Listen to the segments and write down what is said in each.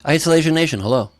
Isolation Nation, hello.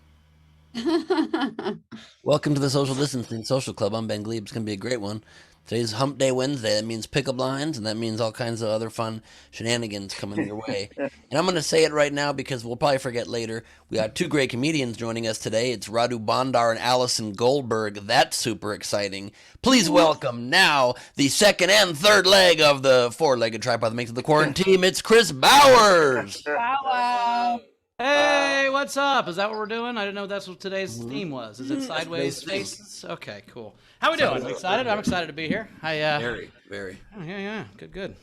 Welcome to the Social Distancing Social Club. I'm Ben Glebe. It's going to be a great one. Today's Hump Day Wednesday. That means pickup lines, and that means all kinds of other fun shenanigans coming your way. And I'm going to say it right now because we'll probably forget later. We got two great comedians joining us today. It's Radu, Bondar, and Allison Goldberg. That's super exciting. Please welcome now the second and third leg of the four-legged tripod that makes it the quarantine. It's Chris Bowers. Wow. Hey, what's up? Is that what we're doing? I didn't know that's what today's theme was. Is it Sideways Faces? Okay, cool. How we doing? Excited? I'm excited to be here. Very. Oh, yeah. Good.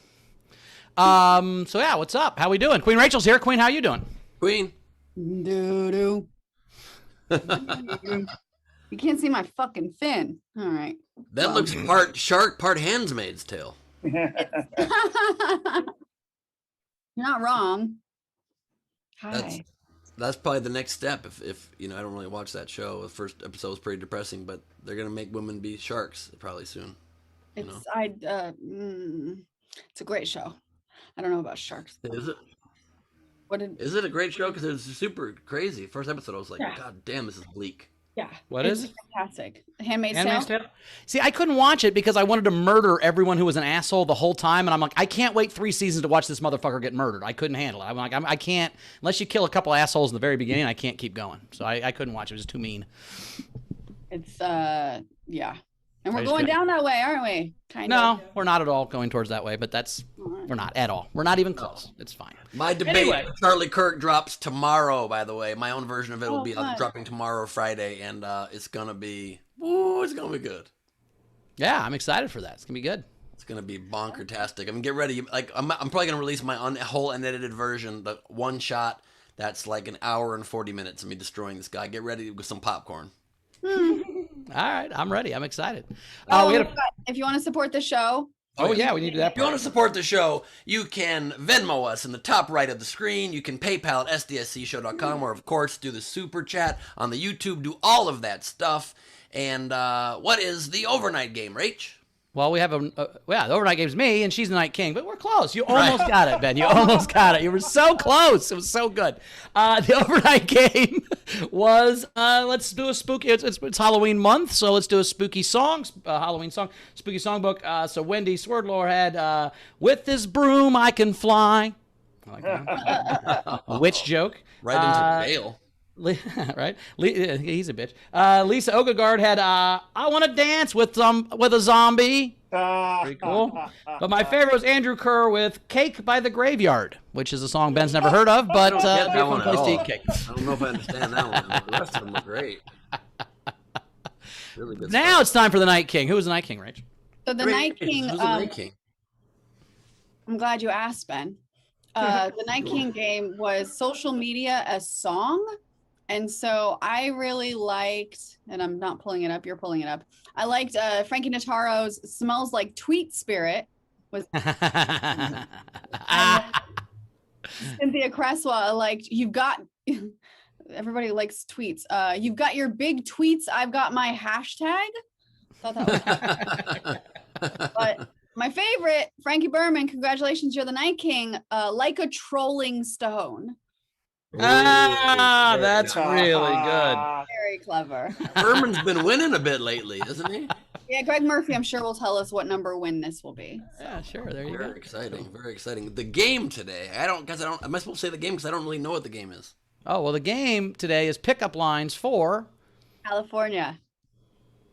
So yeah, what's up? How we doing? Queen Rachel's here. Queen, how you doing? Queen. Doo-doo. You can't see my fucking fin. All right. That looks part shark, part handmaid's tale. You're not wrong. Hi. That's probably the next step. If I don't really watch that show. The first episode was pretty depressing, but they're gonna make women be sharks probably soon. It's a great show. I don't know about sharks. Is it? Is it a great show? Because it's super crazy. First episode, I was like, God damn, this is bleak. Yeah. What is it? Fantastic. Handmaid's Tale? See, I couldn't watch it because I wanted to murder everyone who was an asshole the whole time, and I'm like, I can't wait 3 seasons to watch this motherfucker get murdered. I couldn't handle it. I'm like, I can't, unless you kill a couple assholes in the very beginning, I can't keep going. So I couldn't watch it. It was too mean. It's, yeah. And we're going down that way, aren't we? No, we're not at all going towards that way, but we're not at all. We're not even close. It's fine. My debate with Charlie Kirk drops tomorrow, by the way. My own version of it will be dropping tomorrow, Friday, and it's going to be good. Yeah, I'm excited for that. It's going to be good. It's going to be bonker-tastic. I mean, get ready. Like, I'm probably going to release my whole unedited version, the one shot that's like an hour and 40 minutes of me destroying this guy. Get ready with some popcorn. All right, I'm ready. I'm excited. If you want to support the show. We need to do that. If you want to support the show, you can Venmo us in the top right of the screen. You can PayPal at sdscshow.com, or of course do the super chat on the YouTube. Do all of that stuff. And what is the overnight game, Rach? Well, we have the overnight game's me, and she's the night king, but we're close. You almost got it, Ben. You almost got it. You were so close. It was so good. The overnight game was, let's do a spooky, it's Halloween month, so let's do a spooky song, Halloween song, spooky songbook. So Wendy Swerdlow had, With This Broom I Can Fly. I like that. A witch joke. Right into the veil. Right? He's a bitch. Lisa Ogaard had I Want to Dance with a Zombie. Pretty cool. But my favorite was Andrew Kerr with Cake by the Graveyard, which is a song Ben's never heard of, but it'd be a fun place to eat cake. I don't know if I understand that one, but the rest of them are great. Really good now stuff. It's time for the Night King. Who was the Night King, Rach? So the Night King. Who's the Night King? I'm glad you asked, Ben. The Night King game was social media as song. And so I really liked, and I'm not pulling it up, you're pulling it up. I liked Frankie Notaro's Smells Like Tweet Spirit. Was Cynthia Cresswell, I liked, everybody likes tweets. You've got your big tweets, I've got my hashtag. Thought that was But my favorite, Frankie Berman, congratulations, you're the Night King. Like a Trolling Stone. That's really good. Very clever. Berman's been winning a bit lately, isn't he? Yeah, Greg Murphy, I'm sure, will tell us what number win this will be. Yeah, sure. There you go. Very exciting. Very exciting. The game today. Am I supposed to say the game because I don't really know what the game is? Oh, well, the game today is pickup lines for California.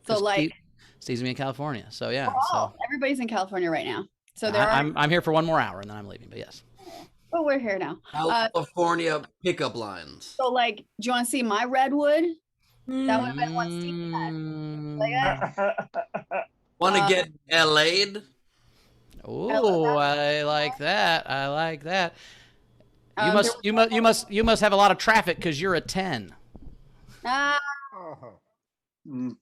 So Steve's in California. So yeah. Everybody's in California right now. So I'm here for one more hour and then I'm leaving. But yes. But we're here now. California pickup lines. So do you want to see my redwood? That would have been what Steve had. Like that? Want to get LA'd? Oh, I like that. I like that. You must have a lot of traffic because you're a 10. And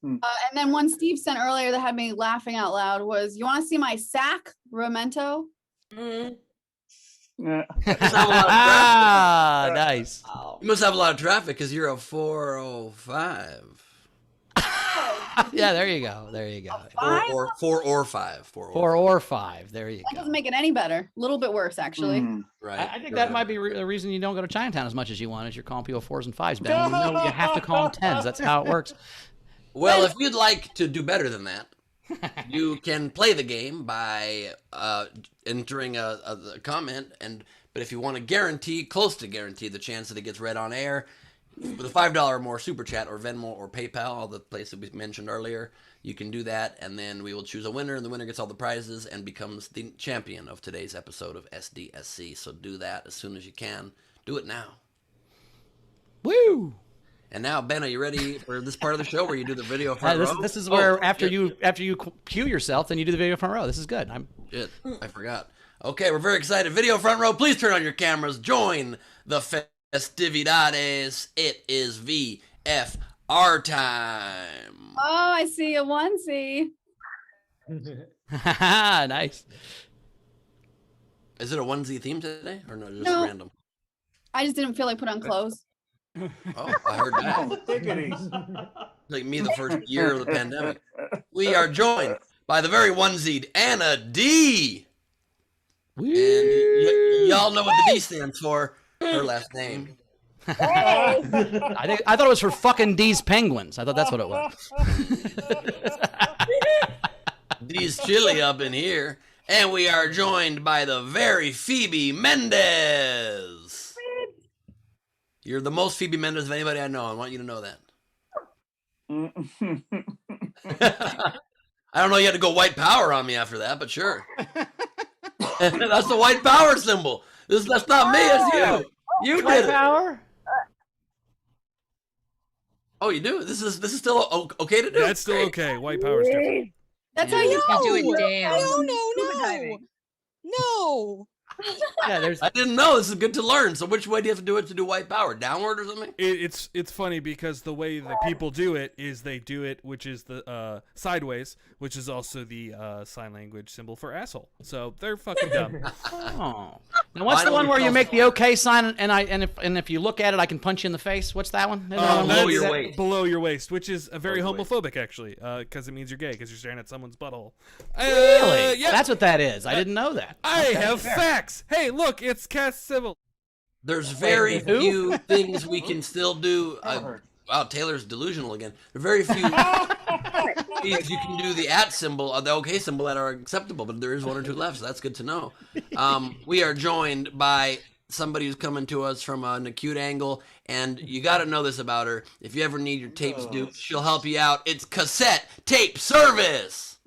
then one Steve sent earlier that had me laughing out loud was, you want to see my sack, Romento? Yeah. Nice. You must have a lot of traffic because you're a 405. Yeah, there you go. There you go. Five? Four or five. Four or five. There you That go. doesn't make it any better. A little bit worse, actually. Right. I think that might be the reason you don't go to Chinatown as much as you want, is you're calling people 4s and 5s, Ben. You know you have to call them 10s. That's how it works. Well, if you'd like to do better than that, you can play the game by entering a comment, but if you want to close to guarantee the chance that it gets read on air, with a $5 or more super chat or Venmo or PayPal, all the places we mentioned earlier, you can do that, and then we will choose a winner, and the winner gets all the prizes and becomes the champion of today's episode of SDSC. So do that as soon as you can. Do it now. Woo! And now, Ben, are you ready for this part of the show where you do the video front row? This is where after you cue yourself, then you do the video front row. This is good. Shit, I forgot. Okay, we're very excited. Video front row, please turn on your cameras. Join the festividades. It is VFR time. Oh, I see a onesie. Nice. Is it a onesie theme today, or no, just No. random? I just didn't feel like put on clothes. Oh, I heard that. Like me the first year of the pandemic. We are joined by the very one-seed Anna D. And y'all know what the D stands for. Her last name. I thought it was for fucking D's Penguins. I thought that's what it was. D's chilly up in here. And we are joined by the very Phoebe Mendez. You're the most Phoebe Mendez of anybody I know. I want you to know that. I don't know, you had to go white power on me after that, but sure. That's the white power symbol. That's not me, it's you. You White did it. power? Oh, you do? This is still okay to do? That's still okay. White power's different. That's how you No, do it. no, Scuba no. diving. No. Yeah, there's. I didn't know. This is good to learn. So which way do you have to do it to do white power? Downward or something? It's funny because the way that people do it is they do it, which is the sideways, which is also the sign language symbol for asshole. So they're fucking dumb. Oh. Now, what's the one where you make the OK sign and if you look at it, I can punch you in the face? What's that one? Below your waist. Below your waist, which is a very Below your homophobic actually, because it means you're gay because you're staring at someone's butthole. Really? Yeah. That's what that is. I didn't know that. I Okay, have fair. facts. Hey, look, it's cast civil. There's very who? few things we can still do. Wow, Taylor's delusional again. There are very few things you can do the @ symbol, the OK symbol that are acceptable, but there is one or two left, so that's good to know. We are joined by somebody who's coming to us from an acute angle, and you got to know this about her. If you ever need your tapes duped, she'll help you out. It's Cassette Tape Service.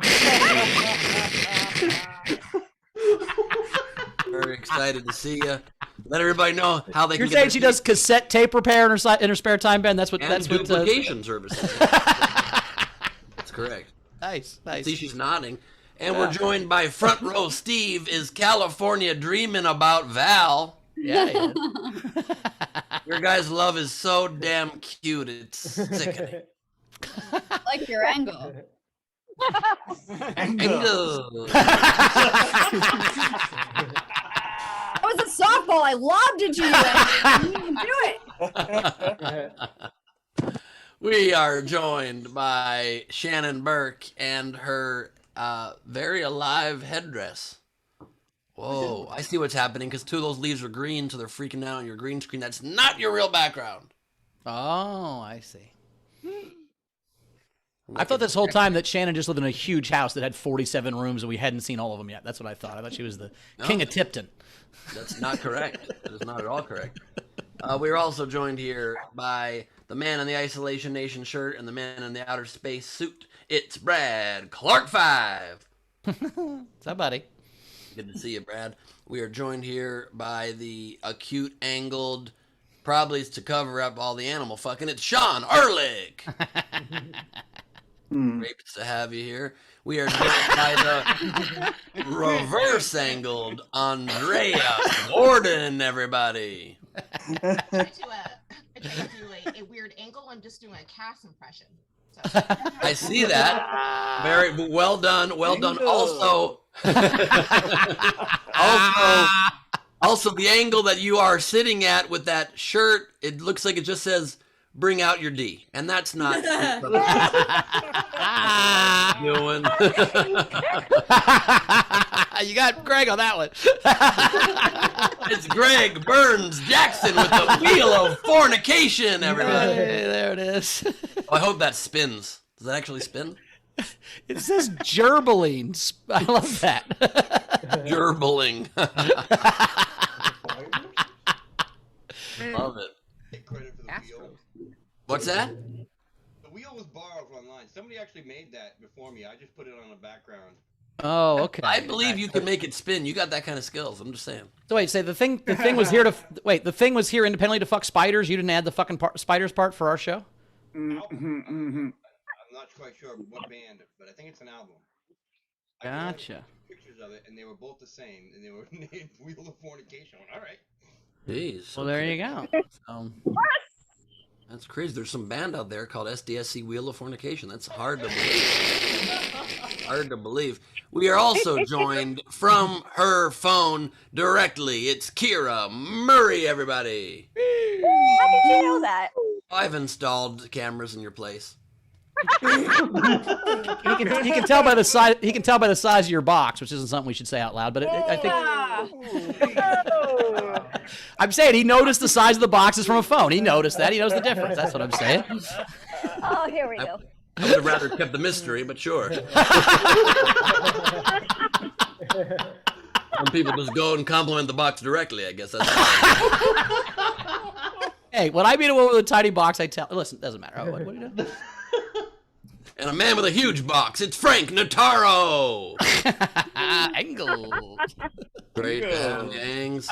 Very excited to see you. Let everybody know how they You're can saying get she their does cassette tape repair in her spare time, Ben? That's what. and That's what. duplication services. That's correct. Nice, nice. See, she's nodding. And we're joined by Front Row Steve. Is California dreaming about Val? Yeah. He is. Your guys' love is so damn cute. It's sickening. I like your angle. Angle. That was a softball. I lobbed it to you. And you didn't do it. We are joined by Shannon Burke and her very alive headdress. Whoa, I see what's happening because two of those leaves are green, so they're freaking out on your green screen. That's not your real background. Oh, I see. I thought this whole time that Shannon just lived in a huge house that had 47 rooms and we hadn't seen all of them yet. That's what I thought. I thought she was the king of Tipton. That's not correct. That is not at all correct. We're also joined here by the man in the Isolation Nation shirt and the man in the outer space suit. It's Brad Clark 5. What's up, buddy? Good to see you, Brad. We are joined here by the acute angled, probably is to cover up all the animal fucking. It's Sean Ehrlich. Great to have you here. We are joined by the reverse angled Andrea Gordon, everybody. I tried to do a weird angle. I'm just doing a Cass impression. So. I see that. Very well done. Well done. Also, the angle that you are sitting at with that shirt, it looks like it just says bring out your D, and that's not doing. You got Greg on that one. It's Greg Burns Jackson with the wheel of fornication, everybody. Hey, there it is. Oh, I hope that spins. Does that actually spin? It says gerbiline. I love that. Gerbling. Love it. Take credit for the wheel. What's that? The wheel was borrowed from online. Somebody actually made that before me. I just put it on the background. Oh, okay. I believe you can make it spin. You got that kind of skills. I'm just saying. So wait, say the thing was here to wait. The thing was here independently to fuck spiders. You didn't add the fucking spiders part for our show. I'm not quite sure what band, but I think it's an album. I Gotcha. Pictures of it, and they were both the same, and they were named Wheel of Fornication. All right. Jeez. Well, there you go. That's crazy. There's some band out there called SDSC Wheel of Fornication. That's hard to believe. Hard to believe. We are also joined from her phone directly. It's Kira Murray, everybody. How did you know that? I've installed cameras in your place. He can tell by the size. He can tell by the size of your box, which isn't something we should say out loud. But I think I'm saying he noticed the size of the boxes from a phone. He noticed that. He knows the difference. That's what I'm saying. Oh, here we go. I would have rather kept the mystery, but sure. Some people just go and compliment the box directly, I guess. That's Hey, when I meet a woman with a tiny box, I tell. Listen, it doesn't matter. Oh, what do you do? And a man with a huge box. It's Frank Notaro. Angle. Great, Angs.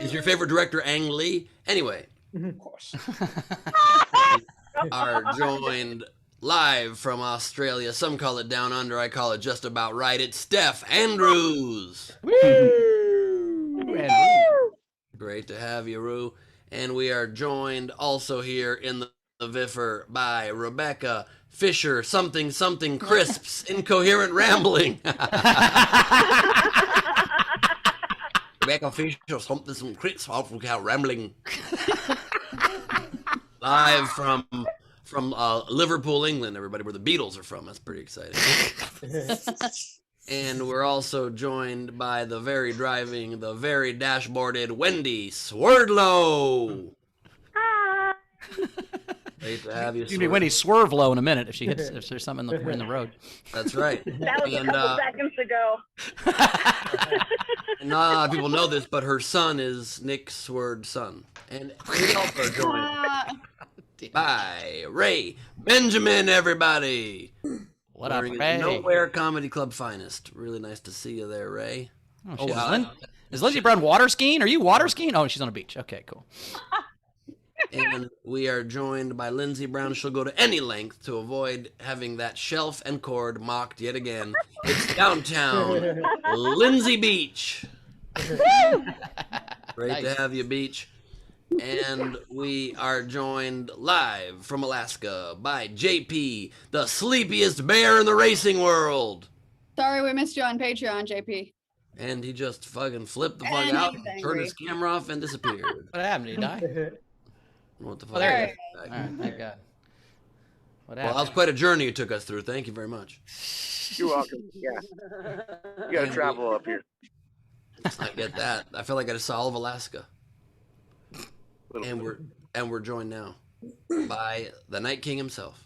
Is your favorite director Ang Lee? Anyway. Of course. Are joined live from Australia. Some call it down under. I call it just about right. It's Steph Andrews. Woo! Great to have you, Roo. And we are joined also here in the Viffer by Rebecca Fisher, something crisps, incoherent rambling. Rebecca Fisher, some crisps, incoherent rambling. Live from Liverpool, England, everybody, where the Beatles are from. That's pretty exciting. And we're also joined by the very driving, the very dashboarded Wendy Swerdlow. Hi. Great to have you. She's gonna be Wendy swerve low in a minute if there's something in the road. That's right. That was a couple seconds ago. And not a lot of people know this, but her son is Nick Swerd's son. And we also are joined by Ray Benjamin, everybody. What up, Wearing Ray? his Nowhere Comedy Club finest. Really nice to see you there, Ray. Oh, shit. Is Lindsey Brown water skiing? Are you water skiing? Oh, she's on a beach. Okay, cool. And we are joined by Lindsey Brown. She'll go to any length to avoid having that shelf and cord mocked yet again. It's downtown Lindsay Beach. Great to have you, Beach. And we are joined live from Alaska by JP, the sleepiest bear in the racing world. Sorry we missed you on Patreon, JP. And he just fucking flipped the fuck And out, he's turned angry. his camera off, and disappeared. What happened? Did he die? What the fuck? Oh, there Alright. you go. All right, thank God. What Well, that happened? was quite a journey you took us through. Thank you very much. You're welcome. Yeah. You gotta travel up here. I get that. I feel like I just saw all of Alaska. And we're joined now by the Night King himself.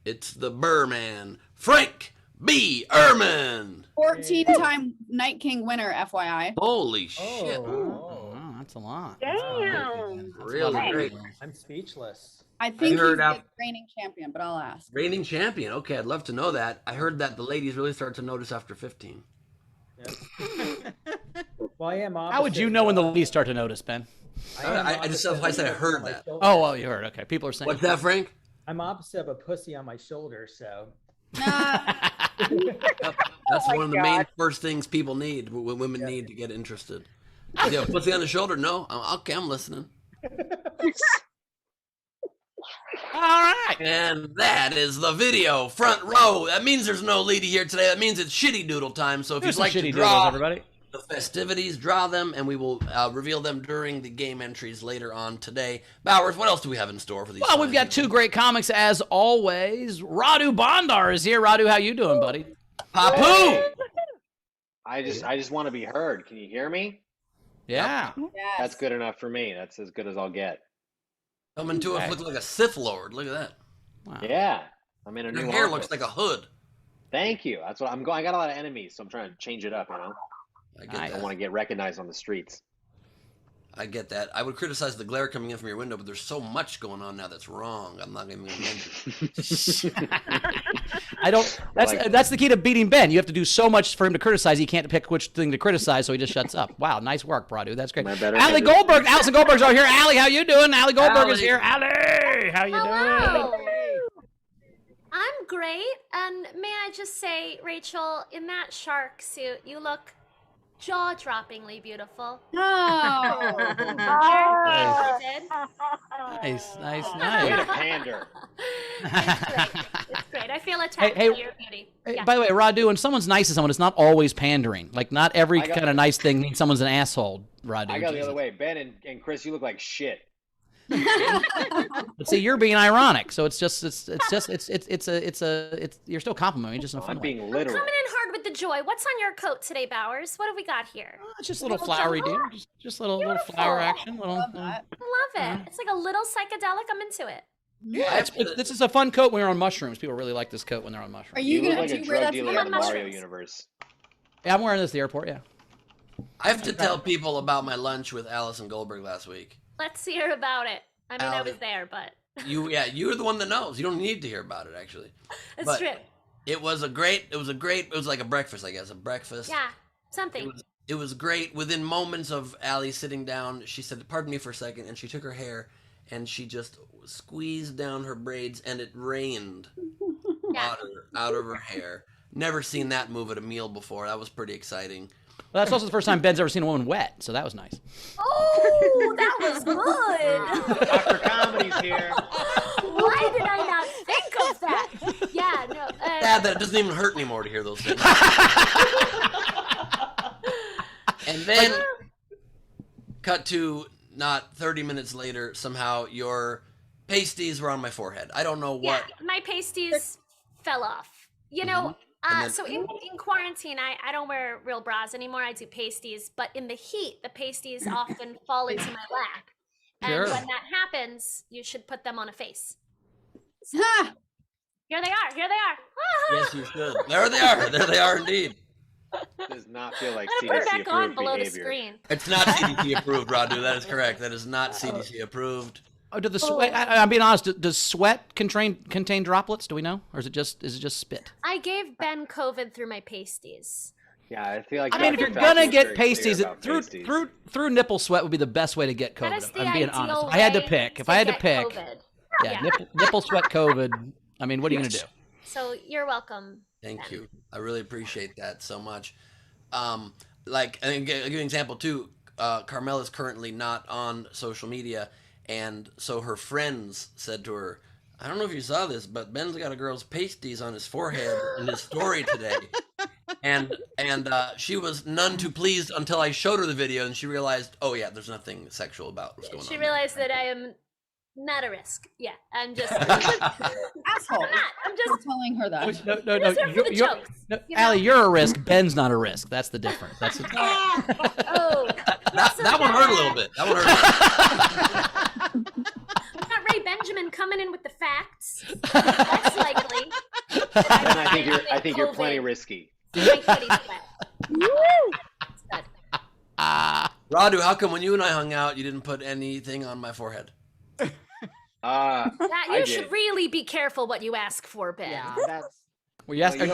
It's the Burman, Frank B. Ehrman. 14-time Night King winner, FYI. Holy shit. Oh, that's a lot. Damn. Really great. I'm speechless. I think heard he's out- the reigning champion, but I'll ask. Reigning champion. Okay, I'd love to know that. I heard that the ladies really start to notice after 15. Well, I am opposite. How would you know when the ladies start to notice, Ben? I just I said I heard that. Oh, well, you heard. Okay, people are saying. What's that, Frank? I'm opposite of a pussy on my shoulder, so. Nah, That's one of the main first things people need, when women need to get interested. Yeah, pussy on the shoulder? No? Okay, I'm listening. All right. And that is the video front row. That means there's no lady here today. That means it's shitty doodle time. So if Here's you'd like some to shitty draw, doodles, everybody. the festivities, draw them, and we will reveal them during the game entries later on today. Bowers, what else do we have in store for these? Well, we've got two great comics as always. Radu Bondar is here. Radu, how you doing, buddy? Papu! Hey. I just want to be heard. Can you hear me? Yeah. Yes. That's good enough for me. That's as good as I'll get. Coming to us looking like a Sith Lord. Look at that. Wow. Yeah. I'm in a Your new hair office. looks like a hood. Thank you. That's what I'm going. I got a lot of enemies, so I'm trying to change it up, you know? I get I that. don't want to get recognized on the streets. I get that. I would criticize the glare coming in from your window, but there's so much going on now that's wrong. I'm not even going to mention it. I don't. That's the key to beating Ben. You have to do so much for him to criticize. He can't pick which thing to criticize, so he just shuts up. Wow, nice work, Radu. That's great. Allie Goldberg, Allison Goldberg's over here. Allie, how you doing? Allie Goldberg is here. Allie, how you doing? I'm great. And may I just say, Rachel, in that shark suit, you look jaw-droppingly beautiful. Oh. Nice. Way to pander. It's great. I feel attacked by your beauty. Hey, Yeah. by the way, Radu, when someone's nice to someone, it's not always pandering. Like, not every kind of nice thing means someone's an asshole, Radu. I got the other way. Ben and Chris, you look like shit. But see, you're being ironic, so it's you're still complimenting, just in a fun I'm way. being I'm literal. coming in hard with the joy. What's on your coat today, Bowers? What have we got here? It's just a little flowery, dude. Just little flower action. I love it. It's like a little psychedelic. I'm into it. Yeah, this is a fun coat when you're on mushrooms. People really like this coat when they're on mushrooms. Are you look gonna like do a wear drug that dealer today? in the Mario universe. Yeah, I'm wearing this at the airport, yeah. I have to tell people about my lunch with Allison Goldberg last week. Let's hear about it. I mean, I was there, but You're the one that knows. You don't need to hear about it, actually. it's true. It was like a breakfast, I guess, a breakfast. Yeah, something. It was great. Within moments of Allie sitting down, she said, "Pardon me for a second," and she took her hair and she just squeezed down her braids, and it rained water out of her hair. Never seen that move at a meal before. That was pretty exciting. Well, that's also the first time Ben's ever seen a woman wet, so that was nice. Oh, that was good. Dr. Comedy's here. Why did I not think of that? Yeah, no. Sad that it doesn't even hurt anymore to hear those things. And then, cut to not 30 minutes later, somehow your pasties were on my forehead. I don't know what. Yeah, my pasties fell off. You know, so in quarantine, I don't wear real bras anymore. I do pasties, but in the heat, the pasties often fall into my lap. And when that happens, you should put them on a face. So, here they are. Here they are. Yes, you should. There they are. There they are indeed. Does not feel like I'm gonna put CDC it back on approved below the behavior. screen. It's not CDC approved, Radu. That is correct. That is not CDC approved. Oh, do the sweat? I'm being honest. Does sweat contain droplets? Do we know, or is it just spit? I gave Ben COVID through my pasties. Yeah, I feel like. I mean, if you're gonna get pasties, through nipple sweat would be the best way to get COVID. That is the I'm being ideal honest. If I had to way pick, if I had to get pick, COVID. yeah, nipple sweat COVID. I mean, what are you gonna do? So you're welcome. Thank you. I really appreciate that so much. Like, I'll give you an example too. Carmela's currently not on social media, and so her friends said to her, "I don't know if you saw this, but Ben's got a girl's pasties on his forehead in his story today." And she was none too pleased until I showed her the video, and she realized, oh yeah, there's nothing sexual about what's going on. She realized that I am not a risk. Yeah, I'm just Asshole. I'm just telling her that. No, just here for the jokes, you know? Allie, you're a risk. Ben's not a risk. That's the difference. That's the Oh, that one hurt a little bit. That one hurt a little bit. I've got Ray Benjamin coming in with the facts. That's likely. And I think you're plenty risky. Radu, how come when you and I hung out, you didn't put anything on my forehead? You should really be careful what you ask for, Ben. Yeah, that's. Were you asking,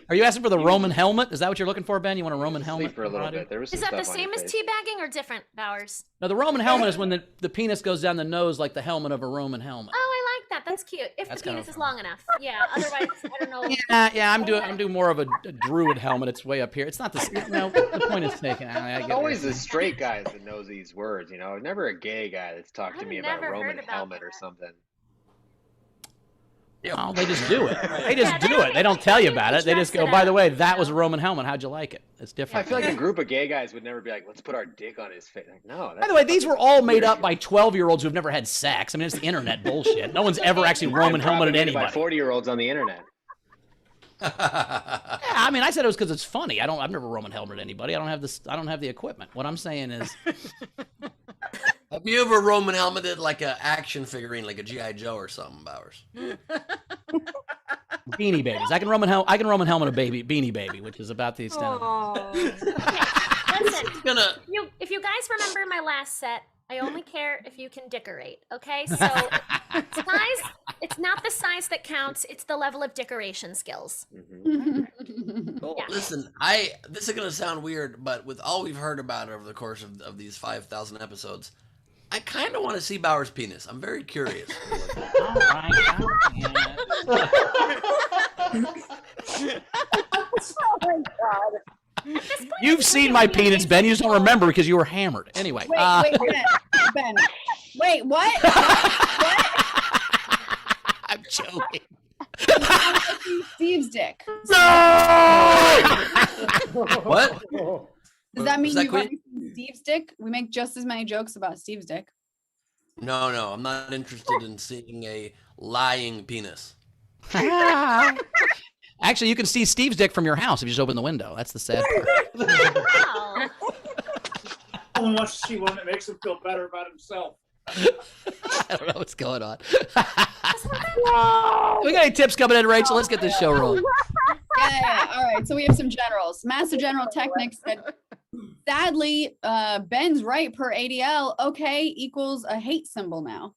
are you asking for the Roman helmet? Is that what you're looking for, Ben? You want a Roman helmet? For a little bit. There was Is that the same as teabagging or different, Bowers? No, the Roman helmet is when the penis goes down the nose like the helmet of a Roman helmet. Oh, I like that. That's cute. If That's the penis kinda is long enough. Yeah. Otherwise, I don't know. Yeah. I'm doing more of a druid helmet. It's way up here. It's not the. No, the point is taken. I get Always the straight guys that knows these words. You know, never a gay guy that's talked to me about a Roman helmet or something. Oh, they just do it. They just do it. They don't tell you about it. They just go, by the way, that was a Roman helmet. How'd you like it? It's I different. feel like a group of gay guys would never be like, let's put our dick on his face. Like, no. By the way, these were all made up by 12-year-olds who've never had sex. I mean, it's the internet bullshit. No one's ever actually Roman helmeted anybody. By 40-year-olds on the internet. Yeah, I mean, I said it was because it's funny. I've never Roman helmeted anybody. I don't have the equipment. What I'm saying is, have you ever Roman helmeted like a action figurine, like a GI Joe or something, Bowers? Beanie Babies. I can Roman helmet a baby, Beanie Baby, which is about the extent of it. Listen, if you guys remember my last set, I only care if you can decorate, okay? So size, it's not the size that counts, it's the level of decoration skills. Cool. Yeah. Listen, this is gonna sound weird, but with all we've heard about over the course of these 5,000 episodes, I kind of want to see Bauer's penis. I'm very curious. All right, Oh my God. You've seen my penis, Ben. You just don't remember because you were hammered. Anyway. Wait, Ben. Wait, what? I'm joking. Steve's dick. What? Does that mean Was that you've Queen? already seen Steve's dick? We make just as many jokes about Steve's dick. No, I'm not interested in seeing a lying penis. Actually, you can see Steve's dick from your house if you just open the window. That's the sad part. Wow. Someone wants to see one that makes him feel better about himself. I don't know what's going on. We got any tips coming in, Rachel? Let's get this show rolling. Yeah. All right. So we have some generals. Master General Technic said, sadly, Ben's right per ADL. Okay equals a hate symbol now.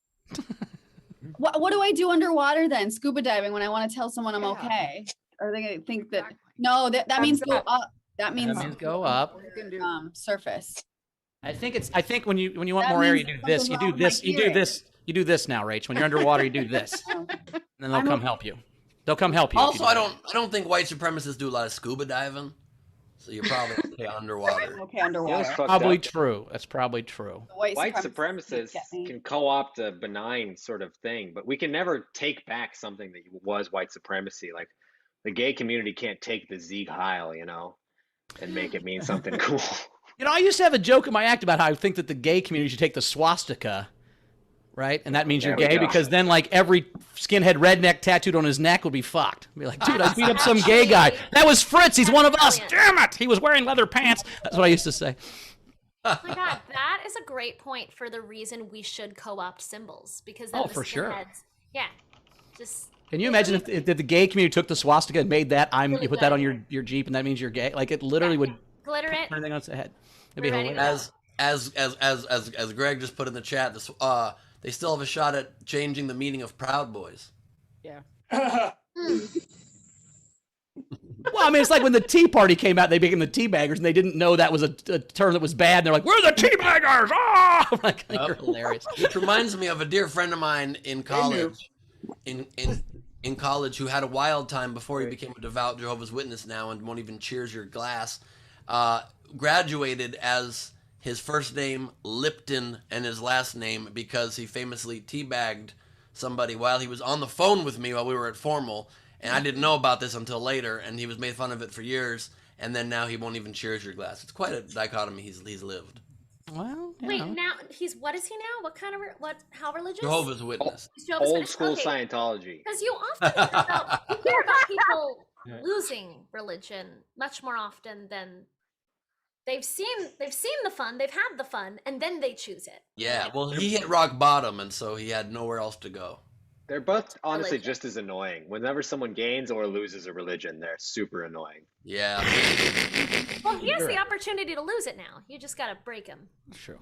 What do I do underwater then? Scuba diving when I want to tell someone I'm okay? Are they going to think that? No, that means go up. That means go up. Surface. I think when you want That more air, you means do this. You something's do wrong with my this. You do hearing. this. You do this now, Rach. When you're underwater, you do this. And then they'll come help you. They'll come help you. Also, I don't think white supremacists do a lot of scuba diving, so you're probably okay underwater. Okay, underwater. Probably true. That's probably true. White supremacists can co-opt a benign sort of thing, but we can never take back something that was white supremacy. Like the gay community can't take the Sieg Heil, and make it mean something cool. I used to have a joke in my act about how I think that the gay community should take the swastika, right? And that means you're There we gay go. because then like every skinhead redneck tattooed on his neck would be fucked. Be like, dude, I beat up some gay guy. That was Fritz. He's one of us. Damn it. He was wearing leather pants. That's what I used to say. Oh my God, that is a great point for the reason we should co-opt symbols because then the for sure. skinheads- Yeah, just Can you imagine if the gay community took the swastika and made that, you put that on your Jeep and that means you're gay? Like it literally would glitter it. turn everything on its head. It'd be We're ready to hilarious. As Greg just put in the chat, they still have a shot at changing the meaning of Proud Boys. Yeah. Well, I mean, it's like when the Tea Party came out, they became the Teabaggers, and they didn't know that was a term that was bad. And they're like, "We're the Teabaggers!" Ah! I'm like, you're hilarious. Which reminds me of a dear friend of mine in college, in college, who had a wild time before he became a devout Jehovah's Witness now and won't even cheers your glass. Graduated as his first name Lipton and his last name because he famously teabagged somebody while he was on the phone with me while we were at formal. And I didn't know about this until later, and he was made fun of it for years, and then now he won't even cheers your glass. It's quite a dichotomy he's lived. Well, Wait, now what is he now? What kind of how religious? Jehovah's Witness. Jehovah's Old Witness? school Okay. Scientology. Because you often hear about people losing religion much more often than they've seen the fun, they've had the fun, and then they choose it. Yeah, well, he hit rock bottom, and so he had nowhere else to go. They're both honestly just as annoying. Whenever someone gains or loses a religion, they're super annoying. Yeah. Well, he has the opportunity to lose it now. You just gotta break him.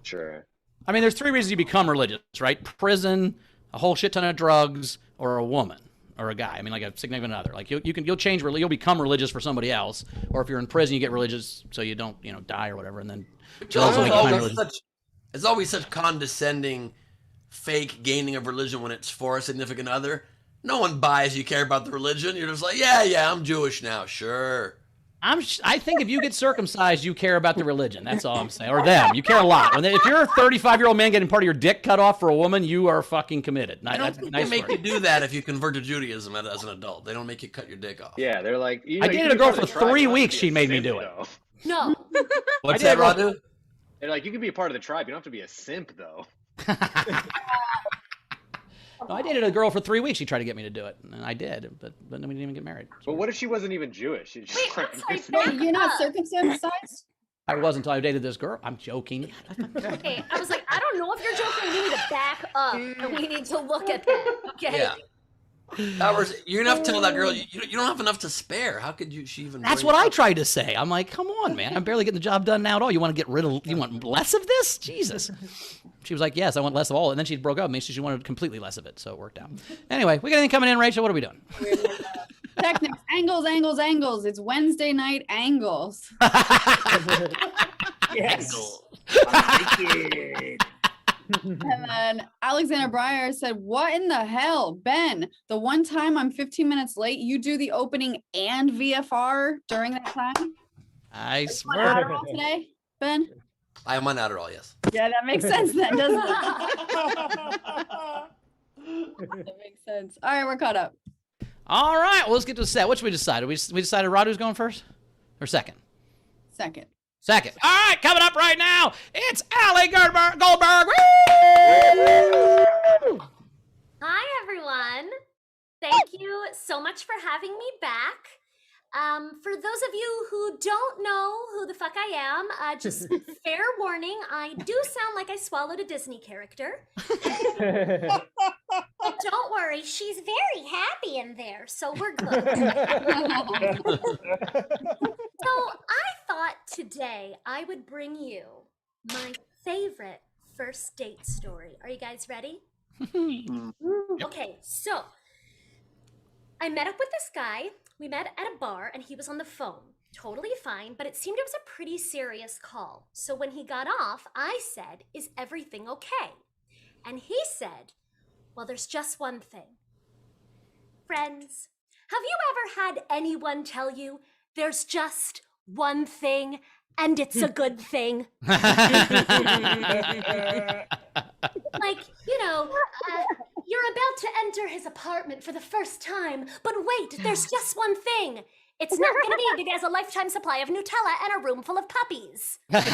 Sure. I mean, there's three reasons you become religious, right? Prison, a whole shit ton of drugs, or a woman or a guy. I mean, like a significant other. Like you'll change, you'll become religious for somebody else, or if you're in prison, you get religious so you don't, die or whatever, and then It's always such condescending, fake gaining of religion when it's for a significant other. No one buys you care about the religion. You're just like, yeah, I'm Jewish now, sure. I think if you get circumcised, you care about the religion. That's all I'm saying. Or them. You care a lot. If you're a 35-year-old man getting part of your dick cut off for a woman, you are fucking committed. I don't think they make you do that if you convert to Judaism as an adult. They don't make you cut your dick off. Yeah, they're like. I dated a girl for 3 weeks. She made me do it. No. What's that, Radu? They're like, you can be a part of the tribe. You don't have to be a simp, though. No, I dated a girl for 3 weeks. She tried to get me to do it, and I did, but then we didn't even get married. But what if she wasn't even Jewish? She just Wait, you're not circumcised? I was until I dated this girl. I'm joking. Okay, I was like, I don't know if you're joking. We need to back up, and we need to look at that. Okay. Yeah. You're gonna have to tell that girl you don't have enough to spare. How could she even? That's what I tried to say. I'm like, come on, man. I'm barely getting the job done now at all. You want to get rid of? You want less of this? Jesus. She was like, yes, I want less of all. And then she broke up with me, so she wanted completely less of it. So it worked out. Anyway, we got anything coming in, Rachel? What are we doing? Technics, angles. It's Wednesday night angles. Yes. I like it. And then Alexander Breyer said, what in the hell? Ben, the one time I'm 15 minutes late, you do the opening and VFR during that time? I swear. Adderall today, Ben? I am on Adderall, yes. Yeah, that makes sense then, doesn't it? That makes sense. All right, we're caught up. All right, well, let's get to the set. What should we decide? We decided Radu's going first or second? Second. Second. All right, coming up right now, it's Allie Goldberg. Woo! Hi, everyone. Thank you so much for having me back. For those of you who don't know who the fuck I am, just fair warning, I do sound like I swallowed a Disney character. But don't worry, she's very happy in there, so we're good. So I thought today I would bring you my favorite first date story. Are you guys ready? Okay, so I met up with this guy. We met at a bar and he was on the phone. Totally fine, but it seemed it was a pretty serious call. So when he got off, I said, "Is everything okay?" And he said, "Well, there's just one thing." Friends, have you ever had anyone tell you there's just one thing and it's a good thing? Like, you're about to enter his apartment for the first time, but wait, there's just one thing. It's not gonna be because a lifetime supply of Nutella and a room full of puppies. It's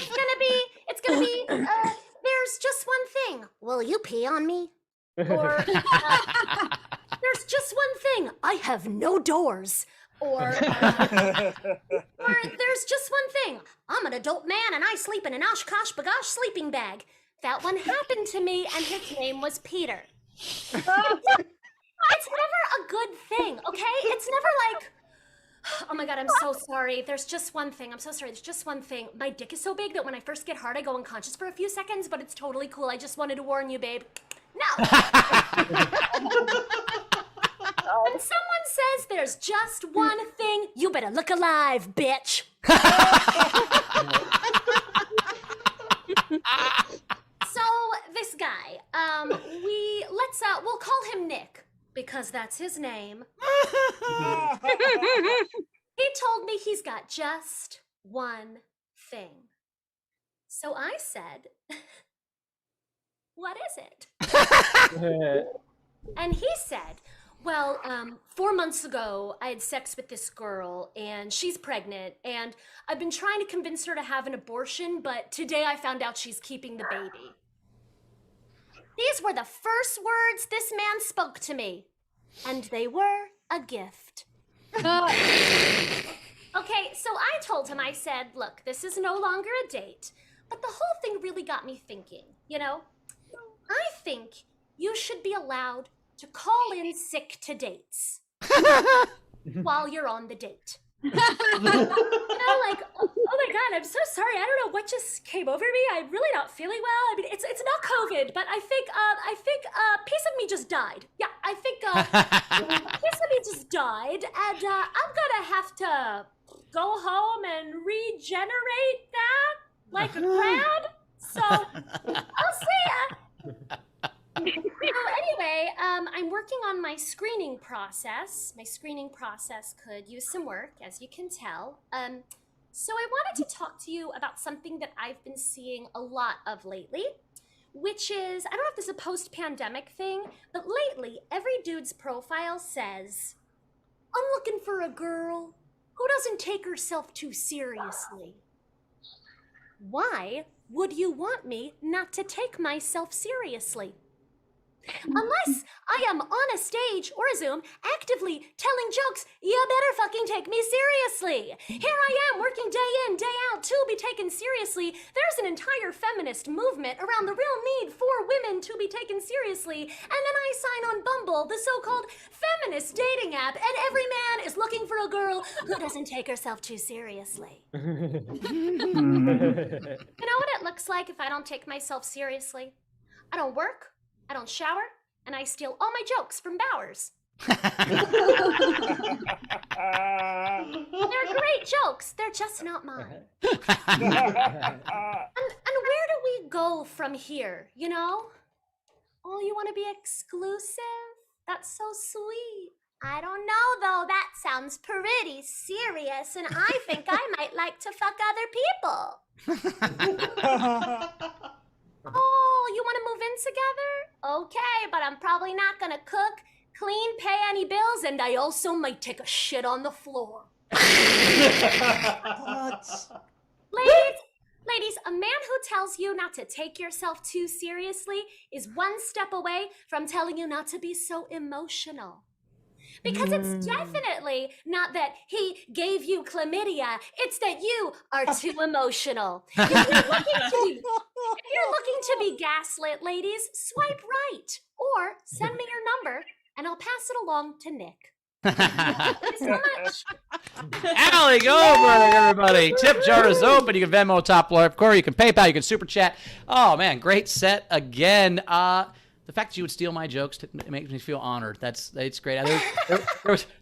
gonna be, there's just one thing. Will you pee on me? Or, there's just one thing. I have no doors. Or there's just one thing. I'm an adult man and I sleep in an Oshkosh Bagosh sleeping bag. That one happened to me and his name was Peter. It's never a good thing, okay? It's never like, oh my God, I'm so sorry. There's just one thing. I'm so sorry. There's just one thing. My dick is so big that when I first get hard, I go unconscious for a few seconds, but it's totally cool. I just wanted to warn you, babe. No. When someone says there's just one thing, you better look alive, bitch. So this guy, we'll call him Nick because that's his name. He told me he's got just one thing. So I said, "What is it?" And he said, "Well, 4 months ago, I had sex with this girl, and she's pregnant, and I've been trying to convince her to have an abortion, but today I found out she's keeping the baby." These were the first words this man spoke to me, and they were a gift. Okay, so I told him, I said, "Look, this is no longer a date, but the whole thing really got me thinking, I think you should be allowed to call in sick to dates while you're on the date." Like, oh my God, I'm so sorry. I don't know what just came over me. I'm really not feeling well. I mean, it's not COVID, but I think a piece of me just died. Yeah, I think a piece of me just died, and I'm gonna have to go home and regenerate that like a crab. So I'll see ya. So anyway, anyway, I'm working on my screening process. My screening process could use some work, as you can tell. So I wanted to talk to you about something that I've been seeing a lot of lately, which is, I don't know if this is a post-pandemic thing, but lately every dude's profile says, I'm looking for a girl who doesn't take herself too seriously. Why would you want me not to take myself seriously? Unless I am on a stage or a Zoom actively telling jokes, you better fucking take me seriously. Here I am working day in, day out to be taken seriously. There's an entire feminist movement around the real need for women to be taken seriously. And then I sign on Bumble, the so-called feminist dating app, and every man is looking for a girl who doesn't take herself too seriously. You know what it looks like if I don't take myself seriously? I don't work. I don't shower, and I steal all my jokes from Bowers. They're great jokes. They're just not mine. And where do we go from here, you know? Oh, you want to be exclusive? That's so sweet. I don't know, though. That sounds pretty serious, and I think I might like to fuck other people. Oh, you want to move in together? Okay, but I'm probably not gonna cook, clean, pay any bills, and I also might take a shit on the floor. Ladies, a man who tells you not to take yourself too seriously is one step away from telling you not to be so emotional. Because it's definitely not that he gave you chlamydia, it's that you are too emotional. If you're looking to be gaslit, ladies, swipe right. Or send me your number, and I'll pass it along to Nick. Thank you so much. Allie Goldberg, everybody. Tip jar is open. You can Venmo top left corner. You can PayPal. You can Super Chat. Oh, man, great set again. The fact that you would steal my jokes makes me feel honored. It's great. There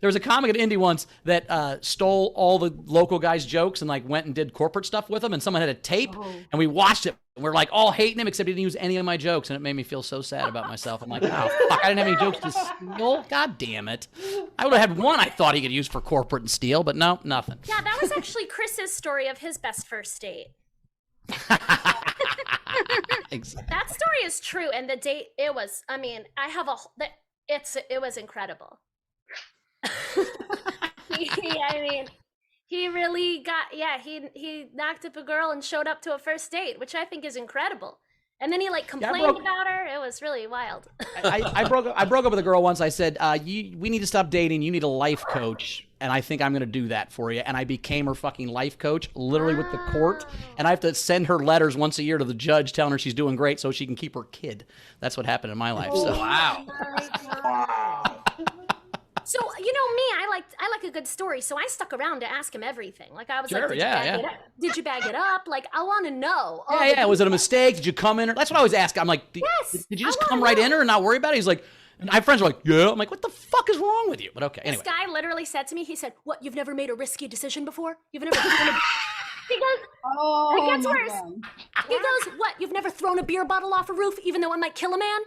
was a comic at Indie once that stole all the local guys' jokes and like went and did corporate stuff with them, and someone had a tape, and we watched it. And we're like all hating him, except he didn't use any of my jokes, and it made me feel so sad about myself. I'm like, oh, fuck, I didn't have any jokes to steal. God damn it. I would have had one I thought he could use for corporate and steal, but no, nothing. Yeah, that was actually Chris's story of his best first date. Exactly. That story is true, and the date, it was, I mean, it was incredible. He really got, he knocked up a girl and showed up to a first date, which I think is incredible. And then he like complained about her. It was really wild. I broke up with a girl once. I said, we need to stop dating. You need a life coach. And I think I'm going to do that for you. And I became her fucking life coach, literally with the court. And I have to send her letters once a year to the judge telling her she's doing great so she can keep her kid. That's what happened in my life. Oh, so. Wow. So, you know me, I like a good story, so I stuck around to ask him everything. Like, I was like, did you bag it up? Like, I want to know. Yeah. Was it a mistake? Did you come in? That's what I always ask. I'm like, did you just come right in her and not worry about it? He's like, I have friends who are like, yeah. I'm like, what the fuck is wrong with you? But okay, anyway. This guy literally said to me, he said, what, you've never made a risky decision before? You've never... He goes, it gets worse. He goes, what, you've never thrown a beer bottle off a roof even though it might kill a man?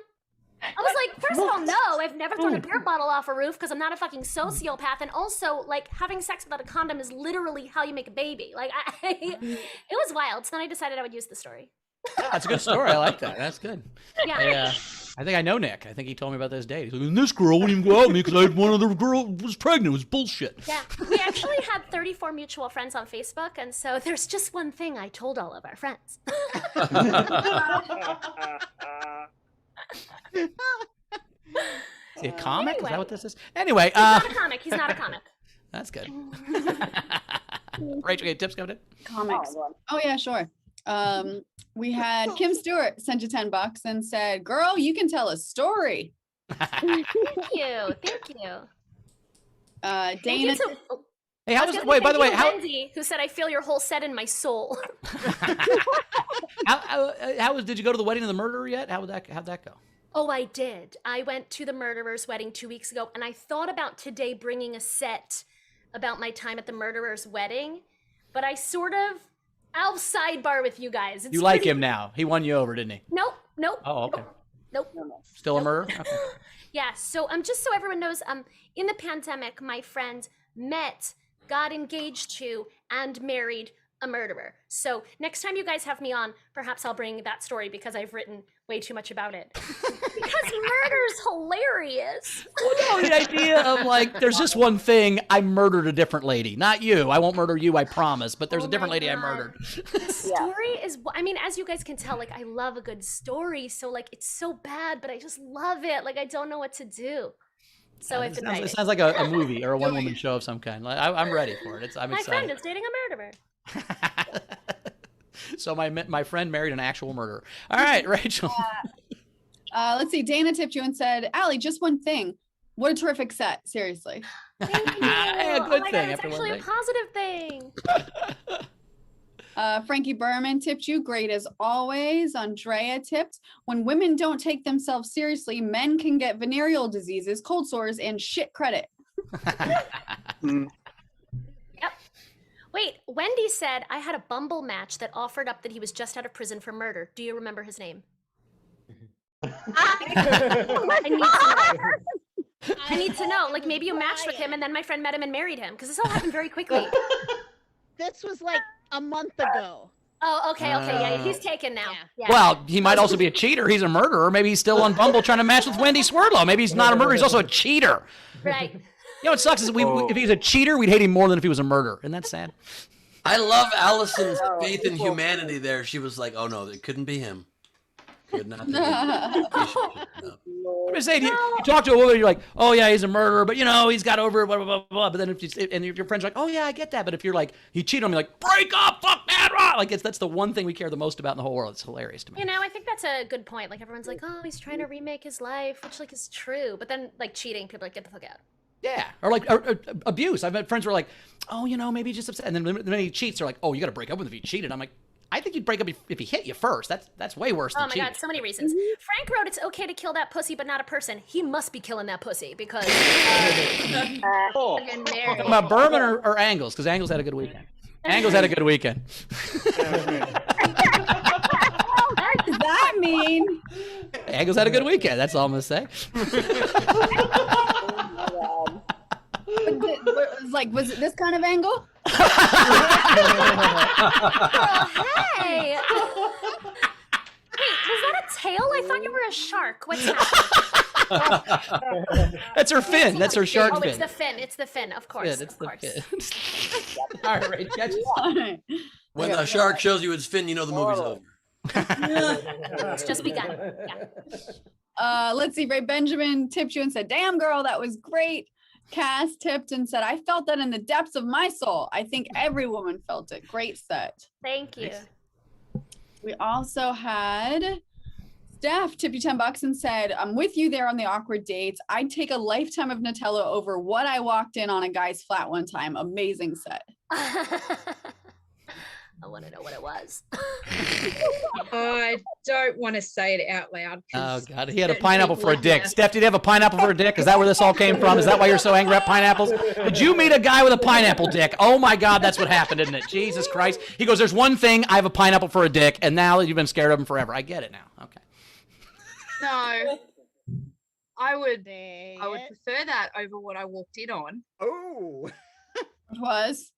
I was like, first of all, no, I've never thrown a beer bottle off a roof because I'm not a fucking sociopath. And also, like, having sex without a condom is literally how you make a baby. Like, it was wild. So then I decided I would use the story. Yeah, that's a good story. I like that. That's good. Yeah. I think I know Nick. I think he told me about this date. He's like, and this girl wouldn't even go out with me because I had one other girl was pregnant. It was bullshit. Yeah. We actually had 34 mutual friends on Facebook. And so there's just one thing I told all of our friends. Is he a comic? Anyway. Is that what this is? Anyway. He's not a comic. He's not a comic. That's good. Rachel, any tips coming in? Comics. Oh, yeah, sure. We had Kim Stewart sent you $10 and said, girl, you can tell a story. Thank you. Dana. Hey, how was it? Wait, by the way, Wendy, who said, I feel your whole set in my soul. Did you go to the wedding of the murderer yet? How'd that go? Oh, I did. I went to the murderer's wedding 2 weeks ago, and I thought about today bringing a set about my time at the murderer's wedding, but I'll sidebar with you guys. You like him now. He won you over, didn't he? Nope. Oh, okay. Nope. Still a murder? Okay. Yeah, so just so everyone knows, in the pandemic, my friend met, got engaged to, and married a murderer. So next time you guys have me on, perhaps I'll bring that story because I've written way too much about it. Because murder's hilarious. Well, no, the idea of like, there's just one thing, I murdered a different lady. Not you. I won't murder you, I promise. But there's a different lady I murdered. The story is, I mean, as you guys can tell, like, I love a good story. So, like, it's so bad, but I just love it. Like, I don't know what to do. So I've been writing. It sounds like a movie or a one-woman show of some kind. Like, I'm ready for it. I'm my excited. friend is dating a murderer. So my friend married an actual murderer. All right, Rachel. Let's see. Dana tipped you and said, Allie, just one thing. What a terrific set. Seriously. Thank you. Hey, a good oh my thing God, it's after one actually a day. positive thing. Frankie Berman tipped you. Great as always. Andrea tipped. When women don't take themselves seriously, men can get venereal diseases, cold sores, and shit credit. Yep. Wait, Wendy said I had a Bumble match that offered up that he was just out of prison for murder. Do you remember his name? I need to know. I need to know. Like, maybe you matched with him and then my friend met him and married him, because this all happened very quickly. This was like a month ago. Oh, okay, yeah, he's taken now. Yeah. Well, he might also be a cheater. He's a murderer. Maybe he's still on Bumble trying to match with Wendy Swerdlow. Maybe he's not a murderer. He's also a cheater. Right. You know what sucks is if he's a cheater, we'd hate him more than if he was a murderer. Isn't that sad? I love Allison's faith in humanity there. She was like, oh no, it couldn't be him. Could not be him. I'm just saying, you talk to a woman, you're like, oh yeah, he's a murderer, but you know, he's got over it, blah, blah, blah, blah. But then if your friend's like, oh yeah, I get that. But if you're like, he cheated on me, like, break up, fuck that, rah! Like, that's the one thing we care the most about in the whole world. It's hilarious to me. You know, I think that's a good point. Like, everyone's like, oh, he's trying to remake his life, which, like, is true. But then, like, cheating, people are like, get the fuck out. Yeah, or like or abuse. I've had friends who are like, oh, you know, maybe he's just upset. And then he cheats, they're like, oh, you got to break up with him if he cheated. I'm like, I think you'd break up if he hit you first. That's way worse than cheating. Oh my God, so many reasons. Frank wrote, it's okay to kill that pussy, but not a person. He must be killing that pussy because fucking married. About Berman or Angles? Because Angles had a good weekend. Angles had a good weekend. What does that mean? Angles had a good weekend. That's all I'm gonna say. Was it this kind of angle? Girl, hey. Wait, was that a tail? I thought you were a shark. What's happening? That's her fin. That's her shark fin. Oh, it's the fin. It's the fin, of course. Yeah, it's the fin. All right, Ray, catch us. When a shark shows you its fin, you know the movie's over. It's just begun. Yeah. Let's see. Ray Benjamin tipped you and said, damn, girl, that was great. Cass tipped and said, I felt that in the depths of my soul. I think every woman felt it. Great set. Thank you. We also had Steph tip you $10 and said, I'm with you there on the awkward dates. I'd take a lifetime of Nutella over what I walked in on a guy's flat one time. Amazing set. I want to know what it was. I don't want to say it out loud. Oh God, he had a pineapple for a dick. Steph, did he have a pineapple for a dick? Is that where this all came from? Is that why you're so angry at pineapples? Did you meet a guy with a pineapple dick? Oh my God, that's what happened, isn't it? Jesus Christ. He goes, there's one thing, I have a pineapple for a dick, and now you've been scared of him forever. I get it now. Okay. No. I would prefer that over what I walked in on. Oh. It was?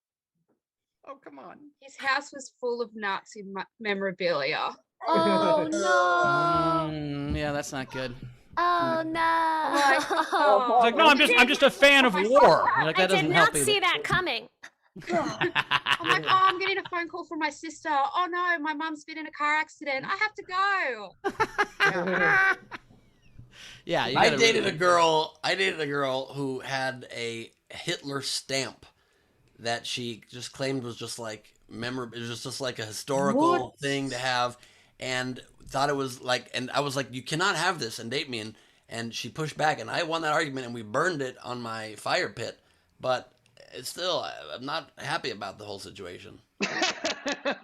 Oh, come on. His house was full of Nazi memorabilia. Oh, no. Yeah, that's not good. Oh, no. It's like, no, I'm just a fan of war. Like, that I doesn't did help not either. see that coming. I'm like, oh, I'm getting a phone call from my sister. Oh, no, my mum's been in a car accident. I have to go. Yeah, I dated a girl who had a Hitler stamp that she just claimed was just like memorable. It was just like a historical thing to have, and thought it was like. And I was like, "You cannot have this and date me." And she pushed back, and I won that argument, and we burned it on my fire pit. But it's still, I'm not happy about the whole situation. I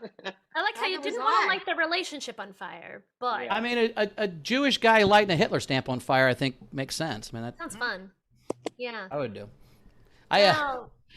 like how you didn't want to light the relationship on fire, but I mean, a Jewish guy lighting a Hitler stamp on fire, I think, makes sense. I mean, that sounds fun. Yeah. I would do. Wow. I had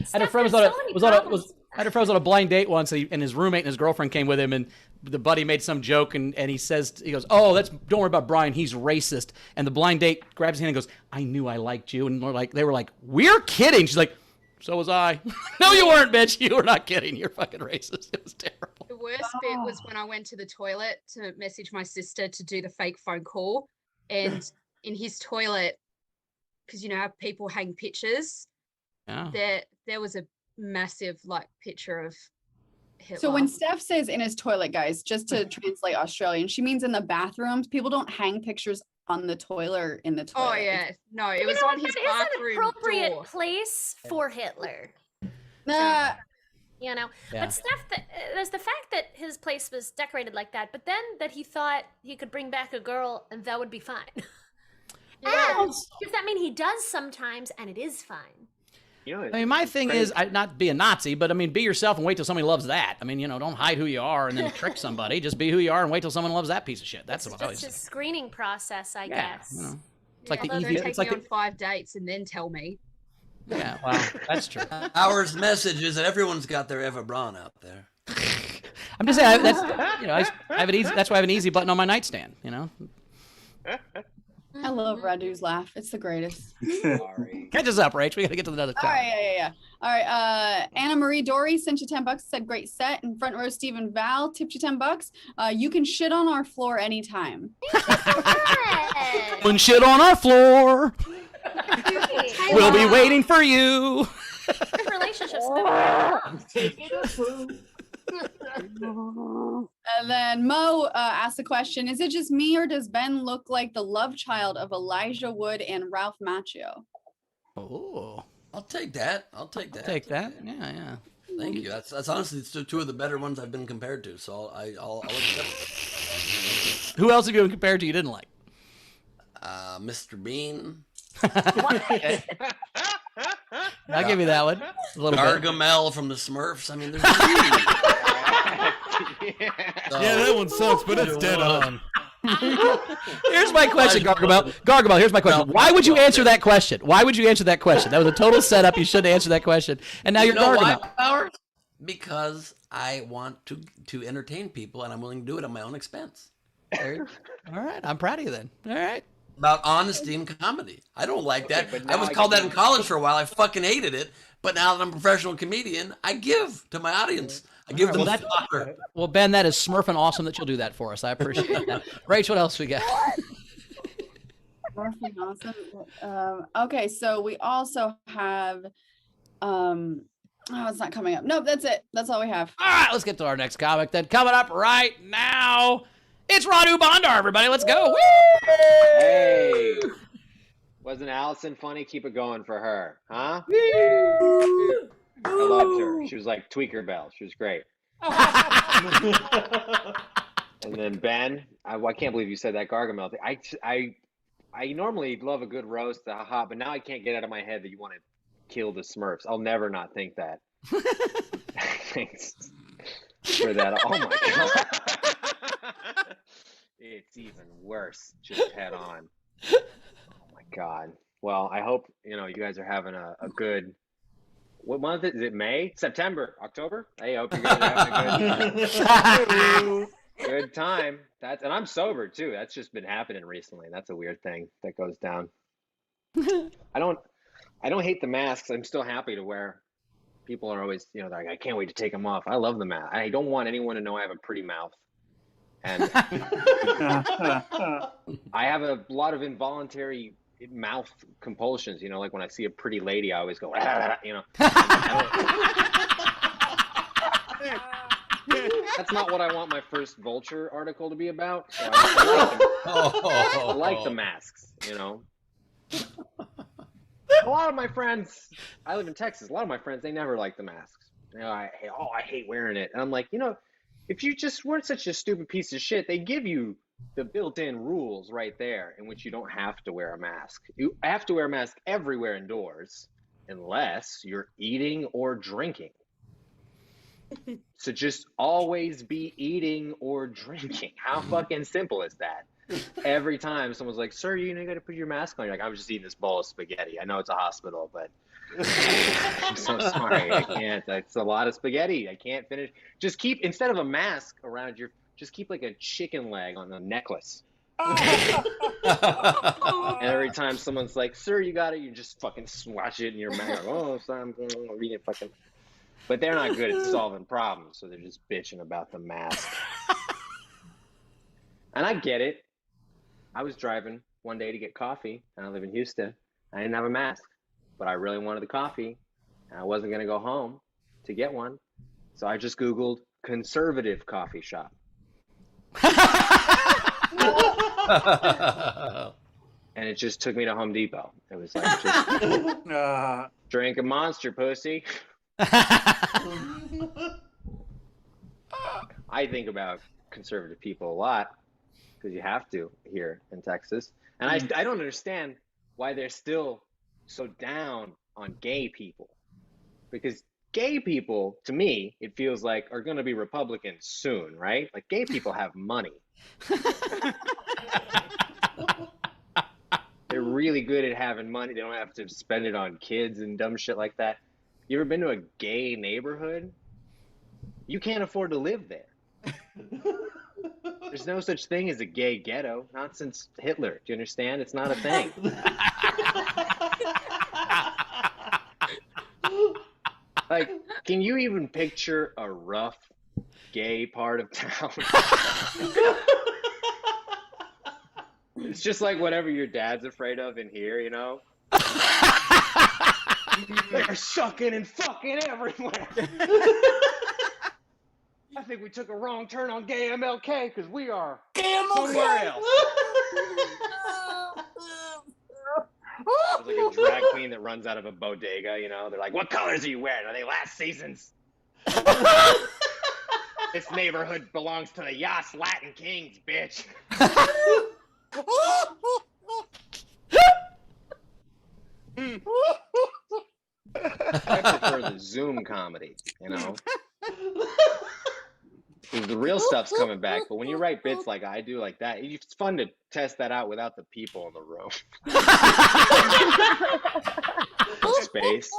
a Steph, friend who there's thought I had a friend on a blind date once, and his roommate and his girlfriend came with him, and the buddy made some joke, and he goes, "Oh, don't worry about Brian, he's racist." And the blind date grabs his hand and goes, "I knew I liked you." And they were like, "We're kidding." She's like, "So was I." No, you weren't, bitch. You were not kidding. You're fucking racist. It was terrible. The worst bit was when I went to the toilet to message my sister to do the fake phone call, and in his toilet, because you know how people hang pictures, there was a massive picture of Hitler. So when Steph says in his toilet, guys, just to translate Australian, she means in the bathrooms. People don't hang pictures on the toilet or in the toilet. Oh yeah, no, it was on his That bathroom is an appropriate door. place for Hitler. Nah. You know, Yeah. but Steph, there's the fact that his place was decorated like that, but then that he thought he could bring back a girl and that would be fine. And does that mean he does sometimes and it is fine? I mean, my thing is not be a Nazi, but I mean, be yourself and wait till somebody loves that. I mean, don't hide who you are and then trick somebody. Just be who you are and wait till someone loves that piece of shit. That's what I always It's say. a screening process, I guess. It's like the Although easy. don't It's take like me on 5 dates and then tell me. Yeah, well, that's true. Our message is that everyone's got their Eva Braun out there. I'm just saying that's I have an easy. That's why I have an easy button on my nightstand. I love Radu's laugh. It's the greatest. Sorry. Catch us up, Rach. We got to get to the other All crowd. right, yeah. All right, Anna Marie Dory sent you $10. Said great set. And front row Stephen Val tipped you $10. You can shit on our floor anytime. When shit on our floor, we'll be waiting for you. Good relationships. And then Mo asked the question, is it just me or does Ben look like the love child of Elijah Wood and Ralph Macchio? Oh, I'll take that. Take that. Yeah. Thank you. That's honestly two of the better ones I've been compared to. So I'll accept it. Who else have you been compared to you didn't like? Mr. Bean. I'll give you that one. A little bit. Gargamel from the Smurfs. I mean, there's Yeah, that one sucks, but it's dead on. Here's my question, Gargamel. Gargamel, here's my question. Why would you answer that question? Why would you answer that question? That was a total setup. You shouldn't answer that question. And now you're Gargamel. Why, Powers? Because I want to entertain people, and I'm willing to do it at my own expense. All right, I'm proud of you then. All right. About honesty and comedy. I don't like that. but I now was I called can- that in college for a while. I fucking hated it. But now that I'm a professional comedian, I give to my audience. I give them fodder. Well, Ben, that is smurfing awesome that you'll do that for us. I appreciate that. Rach, what else we got? Awesome. Okay, so we also have oh, it's not coming up. Nope, that's it. That's all we have. All right, let's get to our next comic then. Coming up right now, it's Radu Bondar, everybody. Let's go. Woo! Hey, wasn't Allison funny? Keep it going for her, huh? I loved her. She was like Tweaker Bell. She was great. And then Ben, I can't believe you said that Gargamel thing. I normally love a good roast, haha, but now I can't get out of my head that you want to kill the Smurfs. I'll never not think that. Thanks for that. Oh my god. It's even worse, just head on. Oh my god. Well, I hope you guys are having a good. What month is it? May, September, October? I hope you guys are having a good time. And I'm sober too. That's just been happening recently. That's a weird thing that goes down. I don't hate the masks. I'm still happy to wear. People are always, they're like, I can't wait to take them off. I love the mask. I don't want anyone to know I have a pretty mouth. And I have a lot of involuntary mouth compulsions, like when I see a pretty lady, I always go, That's not what I want my first Vulture article to be about. So I like the masks, A lot of my friends, I live in Texas, a lot of my friends, they never like the masks. I hate wearing it. And I'm like, if you just weren't such a stupid piece of shit, they give you the built-in rules right there in which you don't have to wear a mask. You have to wear a mask everywhere indoors unless you're eating or drinking. So just always be eating or drinking. How fucking simple is that? Every time someone's like, sir, you got to put your mask on. You're like, I was just eating this bowl of spaghetti. I know it's a hospital, but I'm so sorry. I can't. It's a lot of spaghetti. I can't finish. Just keep, instead of a mask around your, just keep like a chicken leg on the necklace. And every time someone's like, "Sir, you got it," you just fucking swatch it in your mouth. Oh, sorry, I'm reading fucking. But they're not good at solving problems, so they're just bitching about the mask. And I get it. I was driving one day to get coffee, and I live in Houston. I didn't have a mask, but I really wanted the coffee, and I wasn't going to go home to get one. So I just Googled conservative coffee shop. And it just took me to Home Depot. It was like, just drink a Monster, pussy. I think about conservative people a lot because you have to here in Texas. And I don't understand why they're still so down on gay people. Because gay people, to me, it feels like are going to be Republicans soon, right? Like gay people have money. They're really good at having money. They don't have to spend it on kids and dumb shit like that. You ever been to a gay neighborhood? You can't afford to live there. There's no such thing as a gay ghetto. Not since Hitler. Do you understand? It's not a thing. Like, can you even picture a rough gay part of town? It's just like whatever your dad's afraid of in here, you know? They're sucking and fucking everywhere. I think we took a wrong turn on gay MLK because we are somewhere else. There's like a drag queen that runs out of a bodega, you know? They're like, "What colors are you wearing? Are they last season's?" This neighborhood belongs to the Yas Latin Kings, bitch. I prefer the Zoom comedy, you know? 'Cause the real stuff's coming back, but when you write bits like I do, like that, it's fun to test that out without the people in the room. Space.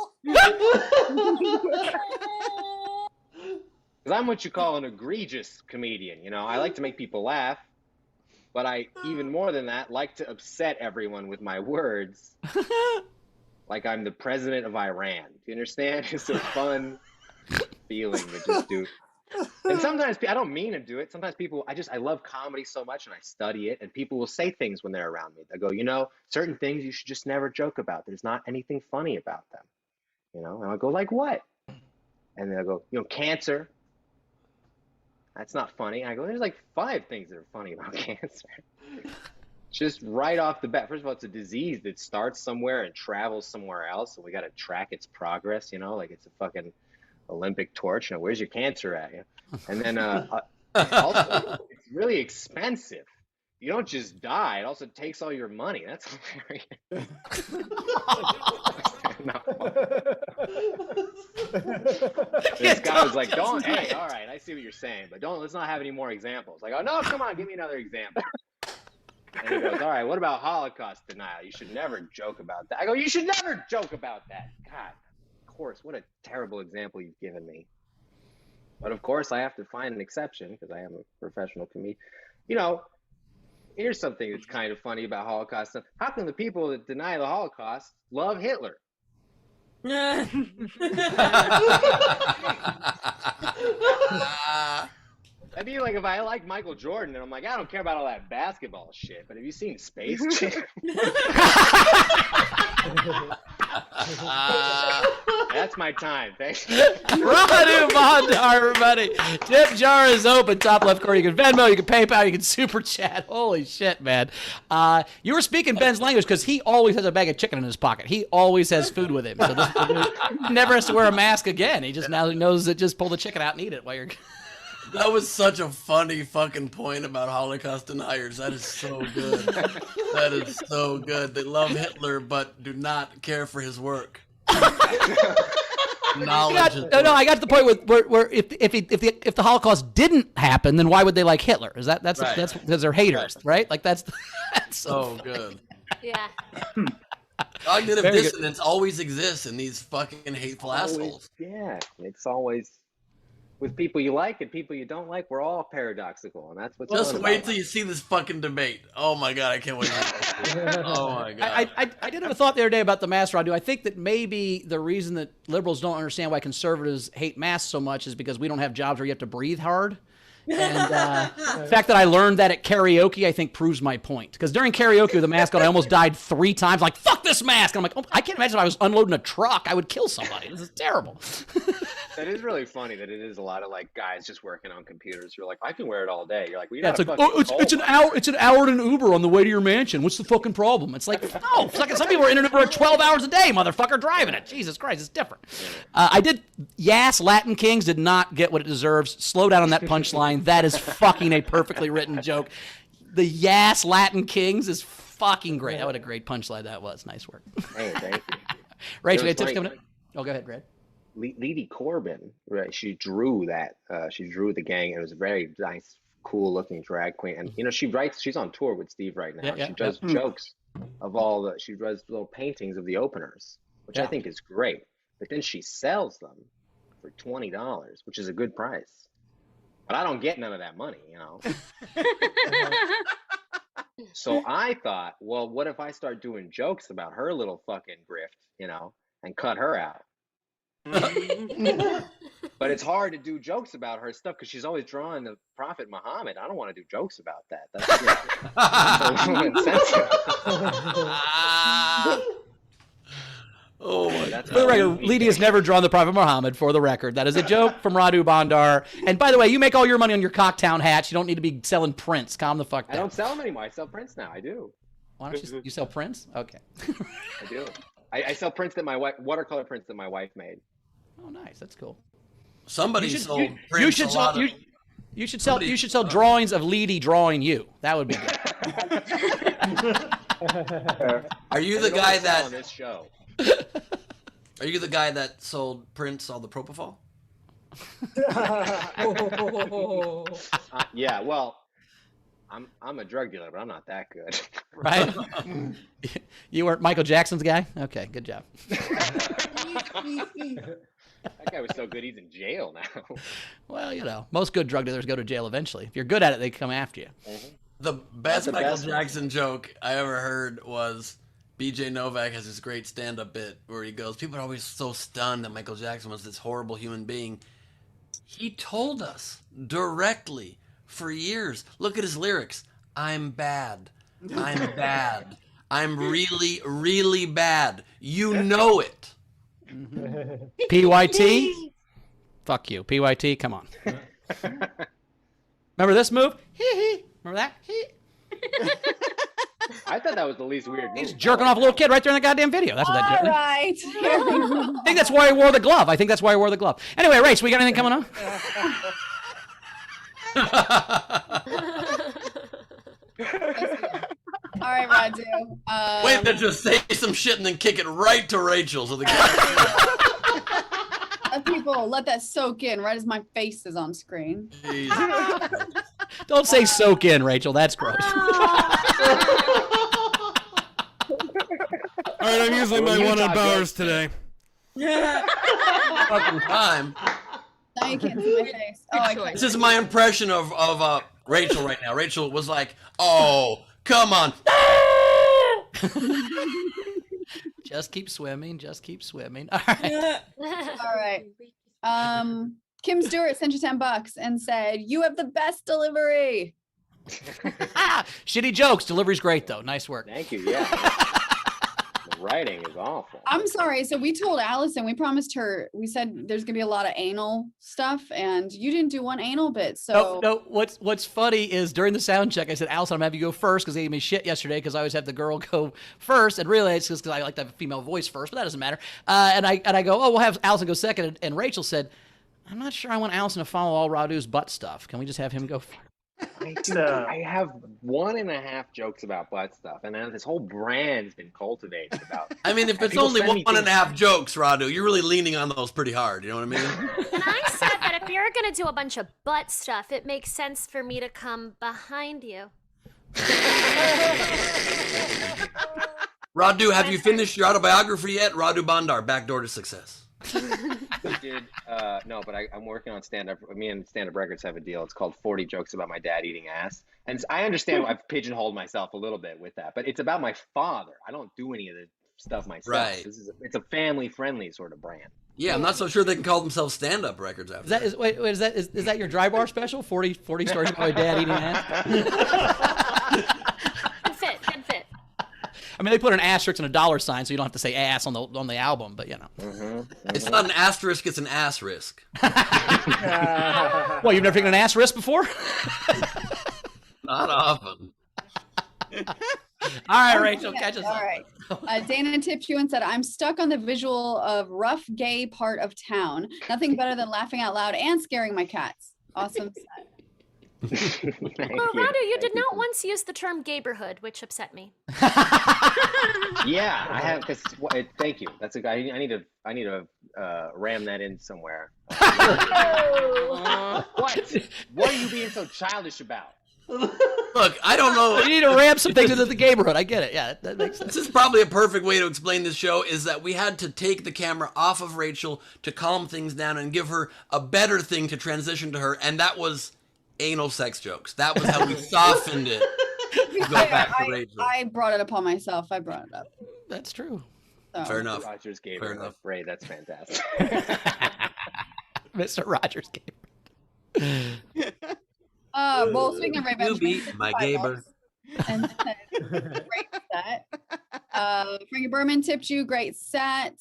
Because I'm what you call an egregious comedian, you know? I like to make people laugh, but I, even more than that, like to upset everyone with my words. Like I'm the president of Iran. Do you understand? It's a fun feeling to just do. And sometimes, I don't mean to do it. Sometimes people, I love comedy so much and I study it, and people will say things when they're around me. They go, "You know, certain things you should just never joke about. There's not anything funny about them." You know, and I'll go, "Like what?" And they'll go, "You know, cancer. That's not funny." I go, "There's like 5 things that are funny about cancer." Just right off the bat. First of all, it's a disease that starts somewhere and travels somewhere else, and we got to track its progress, you know, like it's a fucking Olympic torch. You know, where's your cancer at? You know? And then also, it's really expensive. You don't just die. It also takes all your money. That's hilarious. This guy was like, hey, all right, I see what you're saying, but let's not have any more examples. Like, "Oh, no, come on, give me another example." And he goes, "All right, what about Holocaust denial? You should never joke about that." I go, "You should never joke about that." God, of course, what a terrible example you've given me. But of course, I have to find an exception because I am a professional comedian. You know, here's something that's kind of funny about Holocaust. How can the people that deny the Holocaust love Hitler? That'd be like if I like Michael Jordan and I'm like, "I don't care about all that basketball shit, but have you seen Space Jam?" That's my time. Thanks. Radu Bondar, everybody. Tip jar is open. Top left corner. You can Venmo, you can PayPal, you can Super Chat. Holy shit, man. You were speaking Ben's language because he always has a bag of chicken in his pocket. He always has food with him. So he never has to wear a mask again. He just now knows that just pull the chicken out and eat it while you're... That was such a funny fucking point about Holocaust deniers. That is so good. That is so good. They love Hitler but do not care for his work. I got to the point where if the Holocaust didn't happen, then why would they like Hitler? Is that's Right. that's because they're haters, right? Like that's so good. Yeah. Cognitive Very good. dissonance always exists in these fucking hateful assholes. Yeah, it's always with people you like and people you don't like. We're all paradoxical, and that's what's Just fun wait about till life. you see this fucking debate. Oh my god, I can't wait. Oh my god. I did have a thought the other day about the mask, Radu. I think that maybe the reason that liberals don't understand why conservatives hate masks so much is because we don't have jobs where you have to breathe hard. And the fact that I learned that at karaoke, I think, proves my point. Because during karaoke with a mask on, I almost died 3 times. Like, fuck this mask! And I'm like, oh, I can't imagine if I was unloading a truck, I would kill somebody. This is terrible. That is really funny that it is a lot of like guys just working on computers. You're like, I can wear it all day. You're like, well, you're Yeah, not it's like, a fucking oh, it's an hour. It's an hour in an Uber on the way to your mansion. What's the fucking problem? It's like, no. It's like some people are in an Uber 12 hours a day, motherfucker, driving it. Jesus Christ, it's different. Latin Kings did not get what it deserves. Slow down on that punchline. That is fucking a perfectly written joke. The Latin Kings is fucking great. What a great punchline that was. Nice work. Hey, thank you. Rachel, you It have was tips coming up? Oh, go ahead, Brad. Leedy Corbin, right? She drew that. She drew the gang. It was a very nice, cool-looking drag queen. And you know, she writes. She's on tour with Steve right now. Yeah, she does jokes of all the. She does little paintings of the openers, which I think is great. But then she sells them for $20, which is a good price. But I don't get none of that money, you know. So I thought, well, what if I start doing jokes about her little fucking grift, you know, and cut her out? But it's hard to do jokes about her stuff because she's always drawing the Prophet Muhammad. I don't want to do jokes about that. That's, you know, a little insensitive. Oh my God. For the record, Leedy has never drawn the Prophet Muhammad, for the record. That is a joke from Radu Bondar. And by the way, you make all your money on your Cocktown hats. You don't need to be selling prints. Calm the fuck down. I don't sell them anymore. I sell prints now. I do. Why don't you sell prints? Okay. I do. I sell prints that my wife, watercolor prints that my wife made. Oh, nice. That's cool. Somebody sold prints. You should sell drawings of Leedy drawing you. That would be good. Are you the guy that? On this show. Are you the guy that sold Prince all the propofol? Yeah, well, I'm a drug dealer, but I'm not that good. Right? You weren't Michael Jackson's guy? Okay, good job. That guy was so good, he's in jail now. Well, you know, most good drug dealers go to jail eventually. If you're good at it, they come after you. The best Michael Jackson joke I ever heard was BJ Novak has this great stand-up bit where he goes, people are always so stunned that Michael Jackson was this horrible human being. He told us directly for years, look at his lyrics, I'm bad. I'm bad. I'm really, really bad. You know it. PYT? Fuck you. PYT, come on. Remember this move? Remember that? I thought that was the least weird move. He's jerking off a little kid right there in the goddamn video. That's what that All is. right. I think that's why he wore the glove. Anyway, Rach, we got anything coming on? All right, Radu. Wait, then just say some shit and then kick it right to Rachel. So the Let people let that soak in right as my face is on screen. Don't say soak in, Rachel. That's gross. All right, I'm using my 100 powers today. fucking time. Now you can't see my face. Oh, I can't. This is my impression of Rachel right now. Rachel was like, "Oh, come on." Just keep swimming. Just keep swimming. All right. All right. Kim Stewart sent you $10 and said, "You have the best delivery." Shitty jokes. Delivery's great though. Nice work. Thank you. Yeah. The writing is awful. I'm sorry. So we told Allison, we promised her, we said there's gonna be a lot of anal stuff, and you didn't do one anal bit. So No. What's funny is during the sound check, I said, Allison, I'm gonna have you go first because they gave me shit yesterday because I always have the girl go first, and really it's just because I like to have a female voice first, but that doesn't matter. And I go, oh, we'll have Allison go second, and Rachel said, I'm not sure I want Allison to follow all Radu's butt stuff. Can we just have him go first? I have 1.5 jokes about butt stuff, and then this whole brand's been cultivated about. I mean, if it's only 1.5 jokes, Radu, you're really leaning on those pretty hard. You know what I mean? And I said that if you're gonna do a bunch of butt stuff, it makes sense for me to come behind you. Radu, have you finished your autobiography yet? Radu Bondar, Backdoor to Success. Dude, no, but I'm working on stand-up. Me and Stand-Up Records have a deal. It's called 40 Jokes About My Dad Eating Ass. And I understand I've pigeonholed myself a little bit with that, but it's about my father. I don't do any of the stuff myself. Right. It's a family-friendly sort of brand. Yeah, I'm not so sure they can call themselves Stand-Up Records after that. Is that your dry bar special? 40 stories about my dad eating ass? Good fit. I mean, they put an asterisk and a dollar sign, so you don't have to say ass on the album, but you know. It's not an asterisk, it's an ass risk. Well, you've never taken an ass risk before? Not often. All right, Rachel, catch us All up. right. Dana tipped you and said, I'm stuck on the visual of rough gay part of town. Nothing better than laughing out loud and scaring my cats. Awesome set. Well, Radu, you did not once use the term gayborhood, which upset me. Yeah, I have. Thank you. That's a guy. I need to ram that in somewhere. What are you being so childish about? Look, I don't know. You need to ram some things into the gayborhood. I get it. Yeah, that makes sense. This is probably a perfect way to explain this show, is that we had to take the camera off of Rachel to calm things down and give her a better thing to transition to her, and that was anal sex jokes. That was how we softened it. To go back to Rachel. I brought it upon myself. I brought it up. That's true. So. Fair enough. Rogers gave her enough. Ray, that's fantastic. Mr. Rogers gave Well, speaking of Ray, You beat my gayber. And great set. Frankie Berman tipped you. Great set.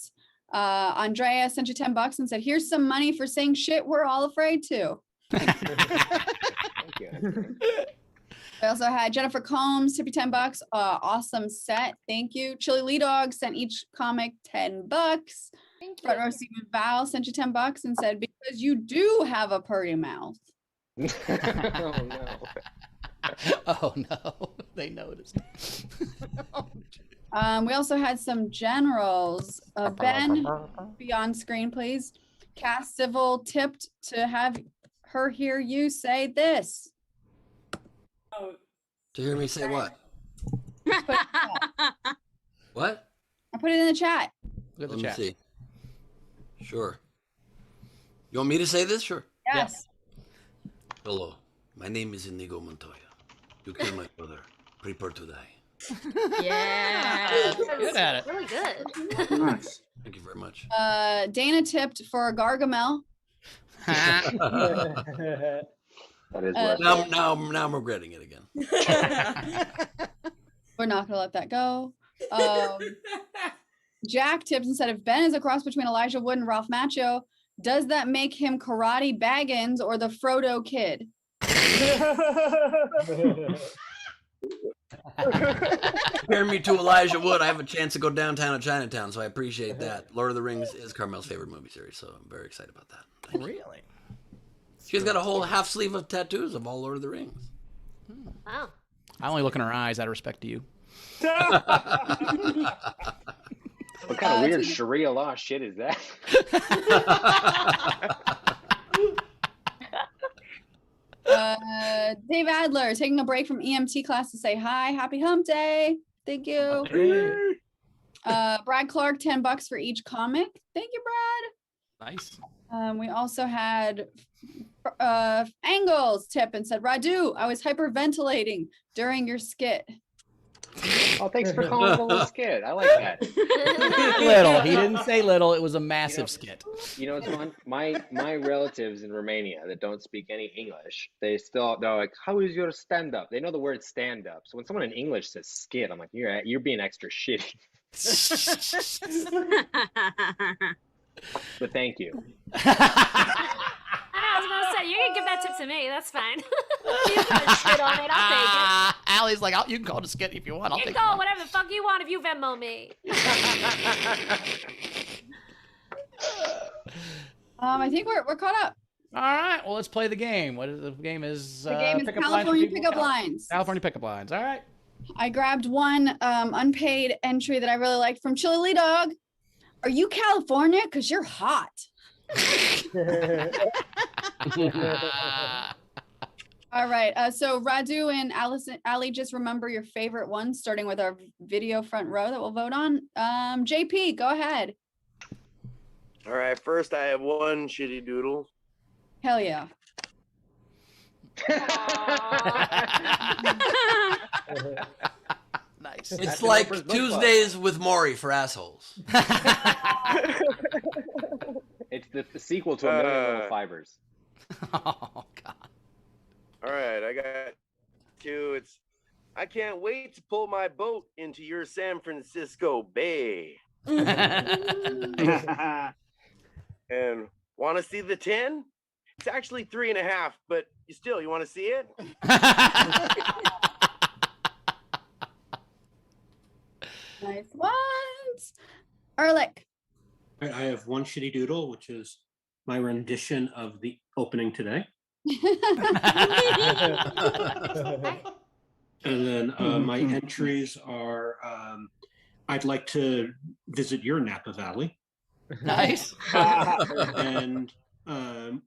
Andrea sent you $10 and said, "Here's some money for saying shit we're all afraid to." Thank you. I also had Jennifer Combs tip you $10. Awesome set. Thank you. Chili Lee Dog sent each comic $10. Thank you. Front row Stephen Val sent you $10 and said, "Because you do have a purty mouth." Oh no. Oh no, they noticed. We also had some generals. Ben, be on screen, please. Cass Civil tipped to have her hear you say this. To hear me say what? What? I put it in the chat. Look at Let the me chat. see. Sure. You want me to say this? Sure. Yes. Hello, my name is Inigo Montoya. You killed my brother. Prepare to die. Yeah. Good at it. Really good. Nice. Thank you very much. Dana tipped for Gargamel. That is worth it. Now I'm regretting it again. We're not gonna let that go. Jack tipped and said, if Ben is a cross between Elijah Wood and Ralph Macchio, does that make him Karate Baggins or the Frodo Kid? Compare me to Elijah Wood. I have a chance to go downtown to Chinatown, so I appreciate that. Lord of the Rings is Carmel's favorite movie series, so I'm very excited about that. Thank you. Really? She's got a whole half sleeve of tattoos of all Lord of the Rings. Wow. I only look in her eyes out of respect to you. What kind of weird Sharia law shit is that? Dave Adler taking a break from EMT class to say hi. Happy hump day. Thank you. Brad Clark, $10 for each comic. Thank you, Brad. Nice. We also had Angles tip and said, Radu, I was hyperventilating during your skit. Oh, thanks for calling it a little skit. I like that. Little. He didn't say little. It was a massive skit. You know, it's fun. My relatives in Romania that don't speak any English, they're like, "How is your stand up?" They know the word stand up. So when someone in English says skit, I'm like, "You're being extra shitty." But thank you. I was gonna say you can give that tip to me. That's fine. You can put shit on it. I'll take it. Allie's like, you can call it a skit if you want. I'll You take can it. go whatever the fuck you want if you Venmo me. I think we're caught up. All right. Well, let's play the game. What is the game? Is The game is pickup lines for California people? pickup lines. California pickup lines. All right. I grabbed one unpaid entry that I really liked from Chili Lee Dog. Are you California? Because you're hot. All right. So Radu and Allison, Ali, just remember your favorite ones, starting with our video front row that we'll vote on. JP, go ahead. All right, first I have one shitty doodle. Hell yeah. Nice. It's like Tuesdays with Maury for assholes. It's the sequel to A Million Little Fibers. Oh God. All right, I got two. It's I can't wait to pull my boat into your San Francisco Bay. And want to see the 10? It's actually 3.5, but you want to see it? Nice ones. Erlich. I have one shitty doodle, which is my rendition of the opening today. And then my entries are I'd like to visit your Napa Valley. Nice. And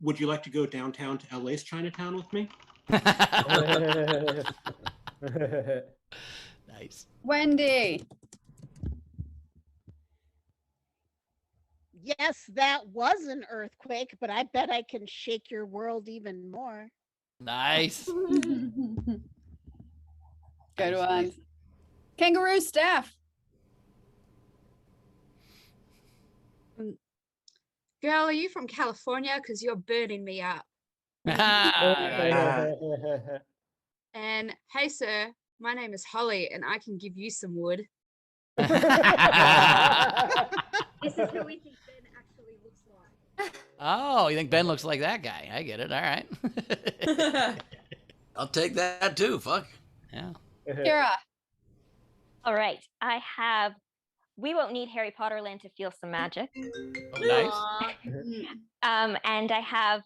would you like to go downtown to LA's Chinatown with me? Nice. Wendy. Yes, that was an earthquake, but I bet I can shake your world even more. Nice. Good one. Kangaroo Steph. Girl, are you from California? Because you're burning me up. And hey, sir, my name is Holly, and I can give you some wood. This is who we think Ben actually looks like. Oh, you think Ben looks like that guy? I get it. All right. I'll take that too. Fuck. Yeah. Kira. All right. I have We Won't Need Harry Potter Land to Feel Some Magic. Oh, nice. And I have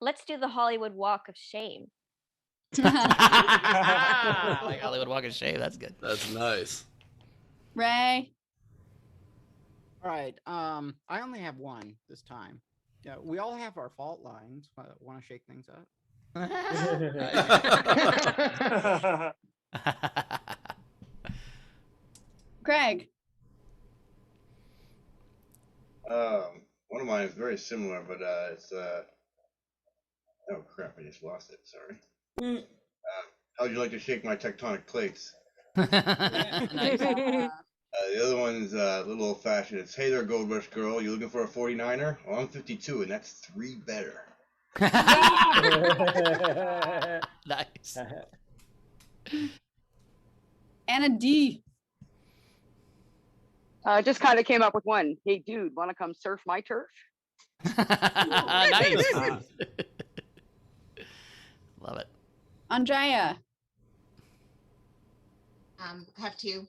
Let's Do the Hollywood Walk of Shame. Like Hollywood Walk of Shame. That's good. That's nice. Ray. All right. I only have one this time. Yeah, we all have our fault lines. Want to shake things up? Greg. One of mine is very similar, but it's oh crap! I just lost it. Sorry. How'd you like to shake my tectonic plates? Nice. The other one's a little old-fashioned. It's, hey there, Gold Rush girl. You looking for a 49er? Well, I'm 52, and that's 3 better. Nice. Anna D. Just kind of came up with one. Hey, dude, want to come surf my turf? Nice. Love it. Andrea. I have two.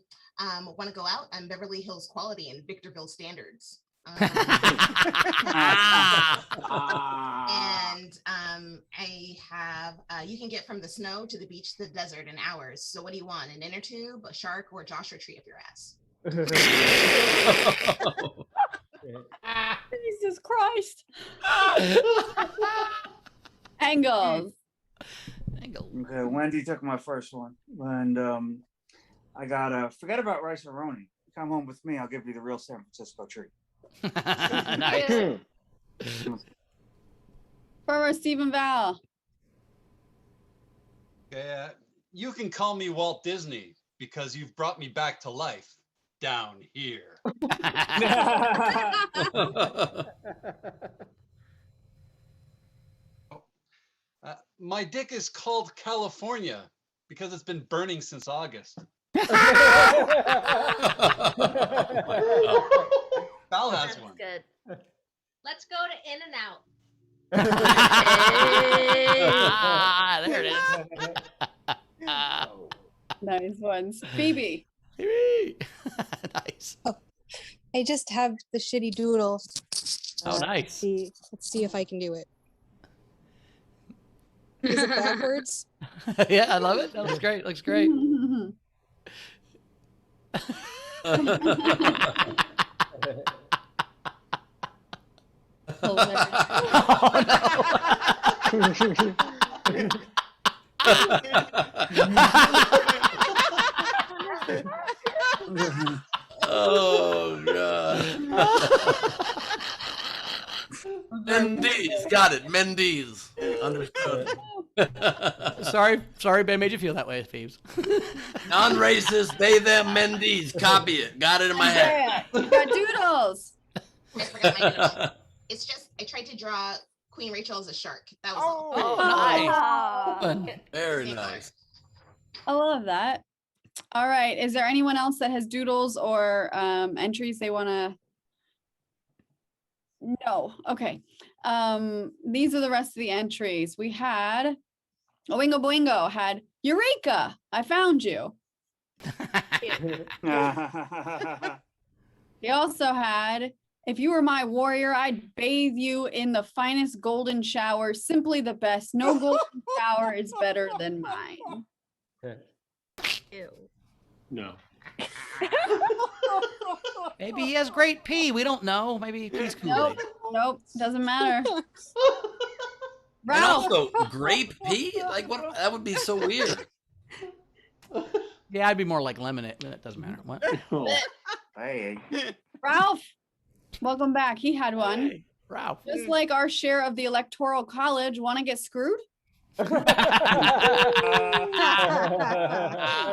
Want to go out? I'm Beverly Hills Quality and Victorville Standards. And I have you can get from the snow to the beach to the desert in hours. So what do you want? An inner tube, a shark, or a Joshua tree up your ass? Jesus Christ. Angles. Okay, Wendy took my first one. And I got forget about rice and roni. Come home with me, I'll give you the real San Francisco tree. Nice. Former Stephen Val. Okay, you can call me Walt Disney because you've brought me back to life down here. My dick is called California because it's been burning since August. Val has one. Good. Let's go to In and Out. There it is. Nice ones. Phoebe. Phoebe. Nice. I just have the shitty doodle. Oh, nice. Let's see if I can do it. Is it backwards? Yeah, I love it. That looks great. Looks great. Oh god. Mendes, got it. Mendes, understood. Sorry, Ben made you feel that way, Phoebes. Non-racist, they, them, Mendes. Copy it. Got it in my head. You got doodles. I forgot my doodle. It's just I tried to draw Queen Rachel as a shark. That was all. Nice. Very nice. I love that. All right. Is there anyone else that has doodles or entries they want to? No. Okay. These are the rest of the entries. We had Oingo Boingo had Eureka! I found you. He also had, if you were my warrior, I'd bathe you in the finest golden shower, simply the best. No golden shower is better than mine. Ew. No. Maybe he has great pee. We don't know. Maybe he's Kool-Aid. Nope. Doesn't matter. And Ralph. also, grape pee? Like, what? That would be so weird. Yeah, I'd be more like lemonade. It doesn't matter. What? Hey. Ralph, welcome back. He had one. Hey, Ralph. Just like our share of the Electoral College, want to get screwed?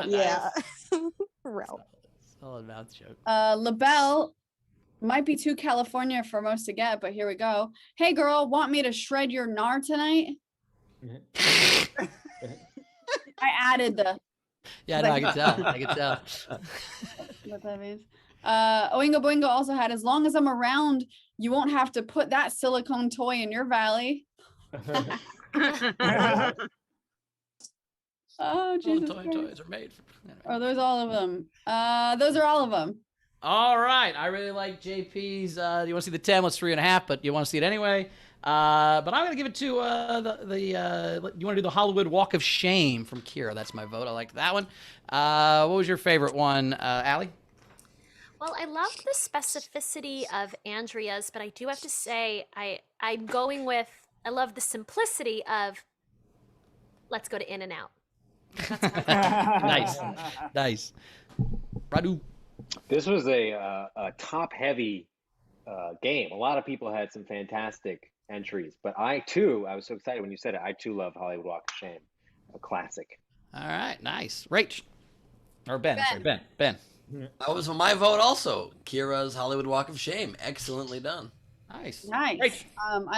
Yeah. Ralph. Solid mouth joke. LaBelle might be too California for most to get, but here we go. Hey girl, want me to shred your gnar tonight? I added the. Yeah, no, I can tell. I can tell. What that means. Oingo Boingo also had, as long as I'm around, you won't have to put that silicone toy in your valley. Oh, Jesus. Toys are made for. Oh, those all of them. Those are all of them. All right. I really like JP's. You want to see the 10? What's 3.5? But you want to see it anyway. But I'm going to give it to you want to do the Hollywood Walk of Shame from Kira. That's my vote. I like that one. What was your favorite one, Allie? Well, I love the specificity of Andrea's, but I do have to say I'm going with, I love the simplicity of let's go to In-N-Out. Nice. Radu. This was a top-heavy game. A lot of people had some fantastic entries, but I was so excited when you said it. I too love Hollywood Walk of Shame, a classic. All right, nice. Rach. Or Ben. Sorry, Ben. That was my vote also. Kira's Hollywood Walk of Shame. Excellently done. Nice. I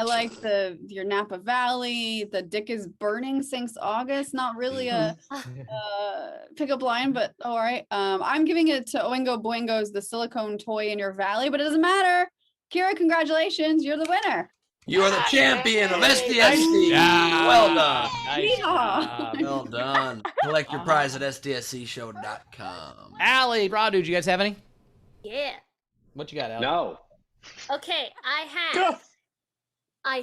like your Napa Valley. The Dick is Burning since August. Not really a pickup line, but all right. I'm giving it to Oingo Boingo's The Silicone Toy in Your Valley, but it doesn't matter. Kira, congratulations. You're the winner. You are the champion of SDSC. Yeah. Well done. Nice job. Well done. Collect your prize at sdscshow.com. Allie, Radu, do you guys have any? Yeah. What you got, Allie? No. Okay, I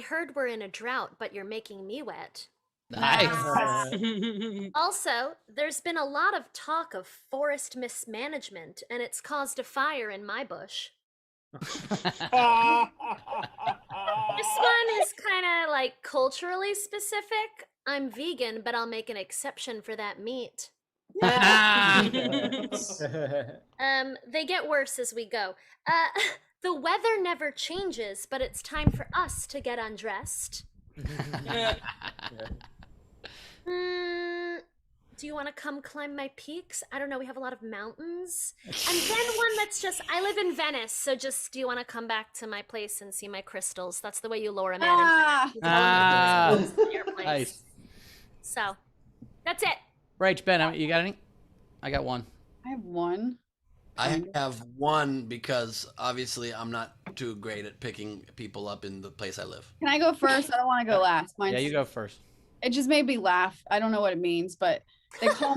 heard we're in a drought, but you're making me wet. Nice. Also, there's been a lot of talk of forest mismanagement, and it's caused a fire in my bush. This one is kind of like culturally specific. I'm vegan, but I'll make an exception for that meat. They get worse as we go. The weather never changes, but it's time for us to get undressed. Do you want to come climb my peaks? I don't know, we have a lot of mountains. And then one that's just, I live in Venice, so just, do you want to come back to my place and see my crystals? That's the way you lure a man in Venice. Your place. Nice. So, that's it. Rach, Ben, you got any? I got one. I have one. I have one because obviously I'm not too great at picking people up in the place I live. Can I go first? I don't want to go last. Yeah, you go first. It just made me laugh. I don't know what it means, but they call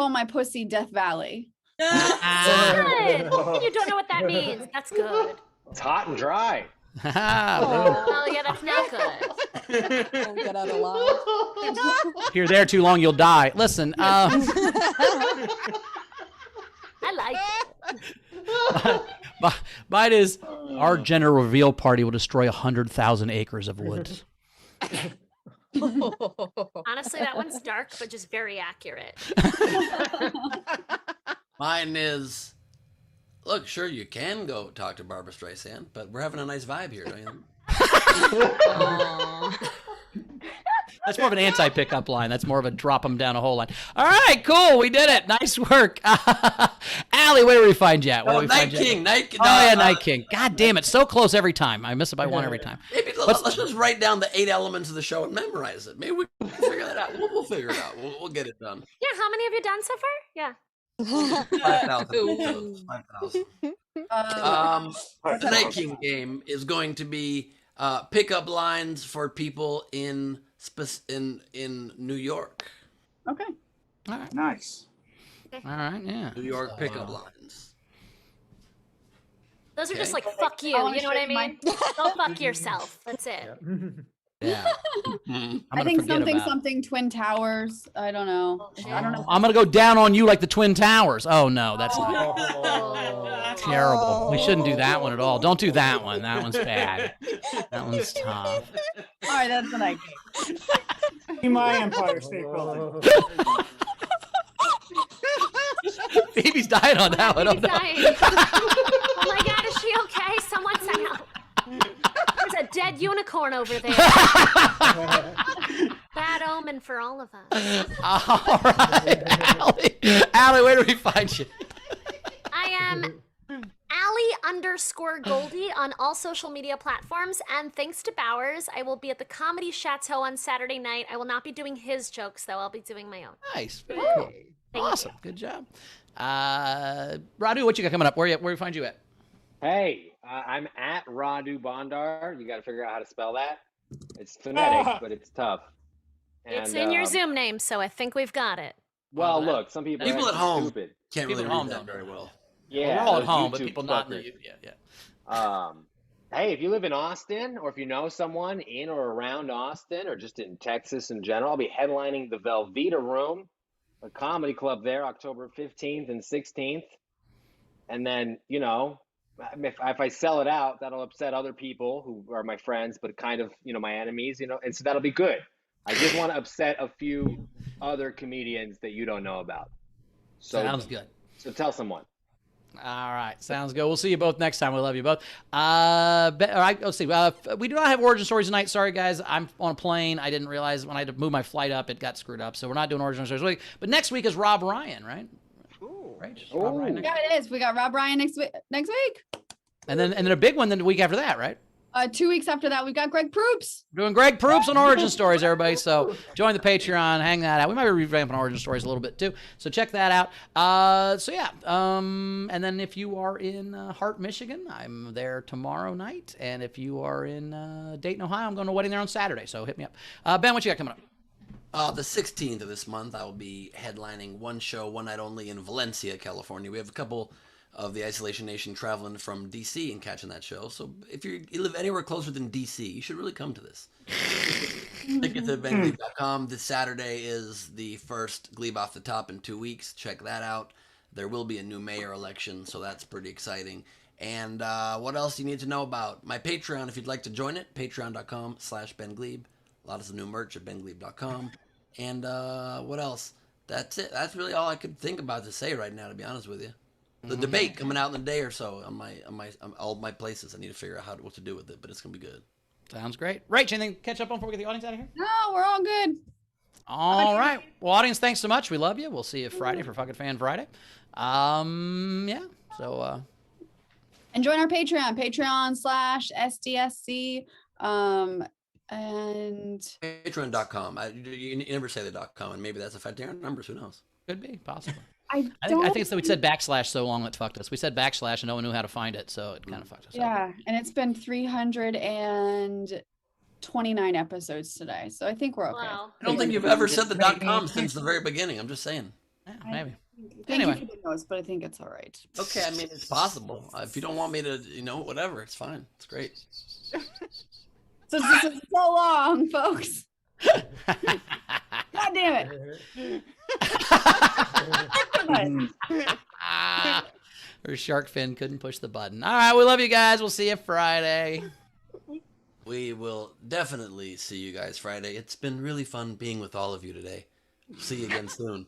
my pussy Death Valley. Good. You don't know what that means. That's good. It's hot and dry. Oh, yeah, that's not good. Don't get out alive. If you're there too long, you'll die. Listen, I like it. mine is our gender reveal party will destroy 100,000 acres of woods. Honestly, that one's dark, but just very accurate. Mine is, look, sure, you can go talk to Barbara Streisand, but we're having a nice vibe here, don't you? That's more of an anti-pickup line. That's more of a drop them down a hole line. All right, cool. We did it. Nice work. Allie, where do we find you at? Where do we Night find you King. at? Oh, yeah, Night King. God damn it. So close every time. I miss it by one every time. Maybe let's just write down the 8 elements of the show and memorize it. Maybe we can figure that out. We'll figure it out. We'll get it done. Yeah, how many have you done so far? Yeah. 5,000. The Night King game is going to be pickup lines for people in New York. Okay. All right. Nice. All right, yeah. New York pickup lines. Those are just Okay. like, fuck you. wanna You know what I show you mean? Go fuck yourself. That's it. Yeah. I think something Twin Towers. I don't know. I don't know. I'm going to go down on you like the Twin Towers. Oh, no, that's not terrible. We shouldn't do that one at all. Don't do that one. That one's bad. That one's tough. All right, that's the Night King. See my Empire State Building. Phoebe's dying on that one. Oh, no. Oh my god, is she okay? Someone send help. There's a dead unicorn over there. Bad omen for all of us. All right, Allie, where do we find you? I am Allie_Goldie on all social media platforms. And thanks to Bowers, I will be at the Comedy Chateau on Saturday night. I will not be doing his jokes, though. I'll be doing my own. Nice. Very cool. Awesome. Good job. Radu, what you got coming up? Where we find you at? Hey, I'm at Radu Bondar. You got to figure out how to spell that. It's phonetic, but it's tough. It's in your Zoom name, so I think we've got it. Well, look, some people People are at home stupid. can't People really at home read that don't very well. Yeah, we're all at those home, but YouTube people not in the fuckers. yeah. Hey, if you live in Austin, or if you know someone in or around Austin, or just in Texas in general, I'll be headlining the Velveeta Room, a comedy club there, October 15th and 16th. And then, you know, if I sell it out, that'll upset other people who are my friends, but kind of, you know, my enemies, you know, and so that'll be good. I just want to upset a few other comedians that you don't know about. So, Sounds good. So tell someone. All right, sounds good. We'll see you both next time. We love you both. All right, let's see. We do not have origin stories tonight. Sorry, guys. I'm on a plane. I didn't realize when I had to move my flight up, it got screwed up. So we're not doing origin stories this week. But next week is Rob Ryan, right? Right? Just Rob Ryan next Yeah, it is. We got Rob Ryan next week. And then a big one then the week after that, right? 2 weeks after that, we've got Greg Proops. Doing Greg Proops on Origin Stories, everybody. So join the Patreon, hang that out. We might be revamping Origin Stories a little bit too. So check that out. And then if you are in Hart, Michigan, I'm there tomorrow night. And if you are in Dayton, Ohio, I'm going to a wedding there on Saturday. So hit me up. Ben, what you got coming up? The 16th of this month, I will be headlining one show, one night only in Valencia, California. We have a couple of the Isolation Nation traveling from D.C. and catching that show. So if you live anywhere closer than D.C., you should really come to this. Tickets at benglebe.com. This Saturday is the first Glebe Off the Top in 2 weeks. Check that out. There will be a new mayor election, so that's pretty exciting. And what else do you need to know about? My Patreon, if you'd like to join it, patreon.com/benglebe. A lot of new merch at benglebe.com. And what else? That's it. That's really all I could think about to say right now, to be honest with you. The debate coming out in a day or so on all my places. I need to figure out what to do with it, but it's gonna be good. Sounds great. Rach, anything to catch up on before we get the audience out of here? No, we're all good. All right. Well, audience, thanks so much. We love you. We'll see you Friday for Fucking Fan Friday. Yeah. So And join our Patreon, patreon.com/SDSC. And Patreon.com. You never say the .com, and maybe that's affecting our numbers. Who knows? Could be, possibly. I think it's that we said backslash so long that fucked us. We said backslash and no one knew how to find it, so it kind of fucked us up. Yeah, and it's been 329 episodes today, so I think we're okay. Wow. I don't think you've ever said the .com since the very beginning. I'm just saying. Yeah, maybe. Thank Anyway. you for the notes, but I think it's all right. Okay, I mean, it's possible. If you don't want me to, whatever, it's fine. It's great. So this is so long, folks. God damn it. Or Shark Fin couldn't push the button. All right, we love you guys. We'll see you Friday. We will definitely see you guys Friday. It's been really fun being with all of you today. See you again soon.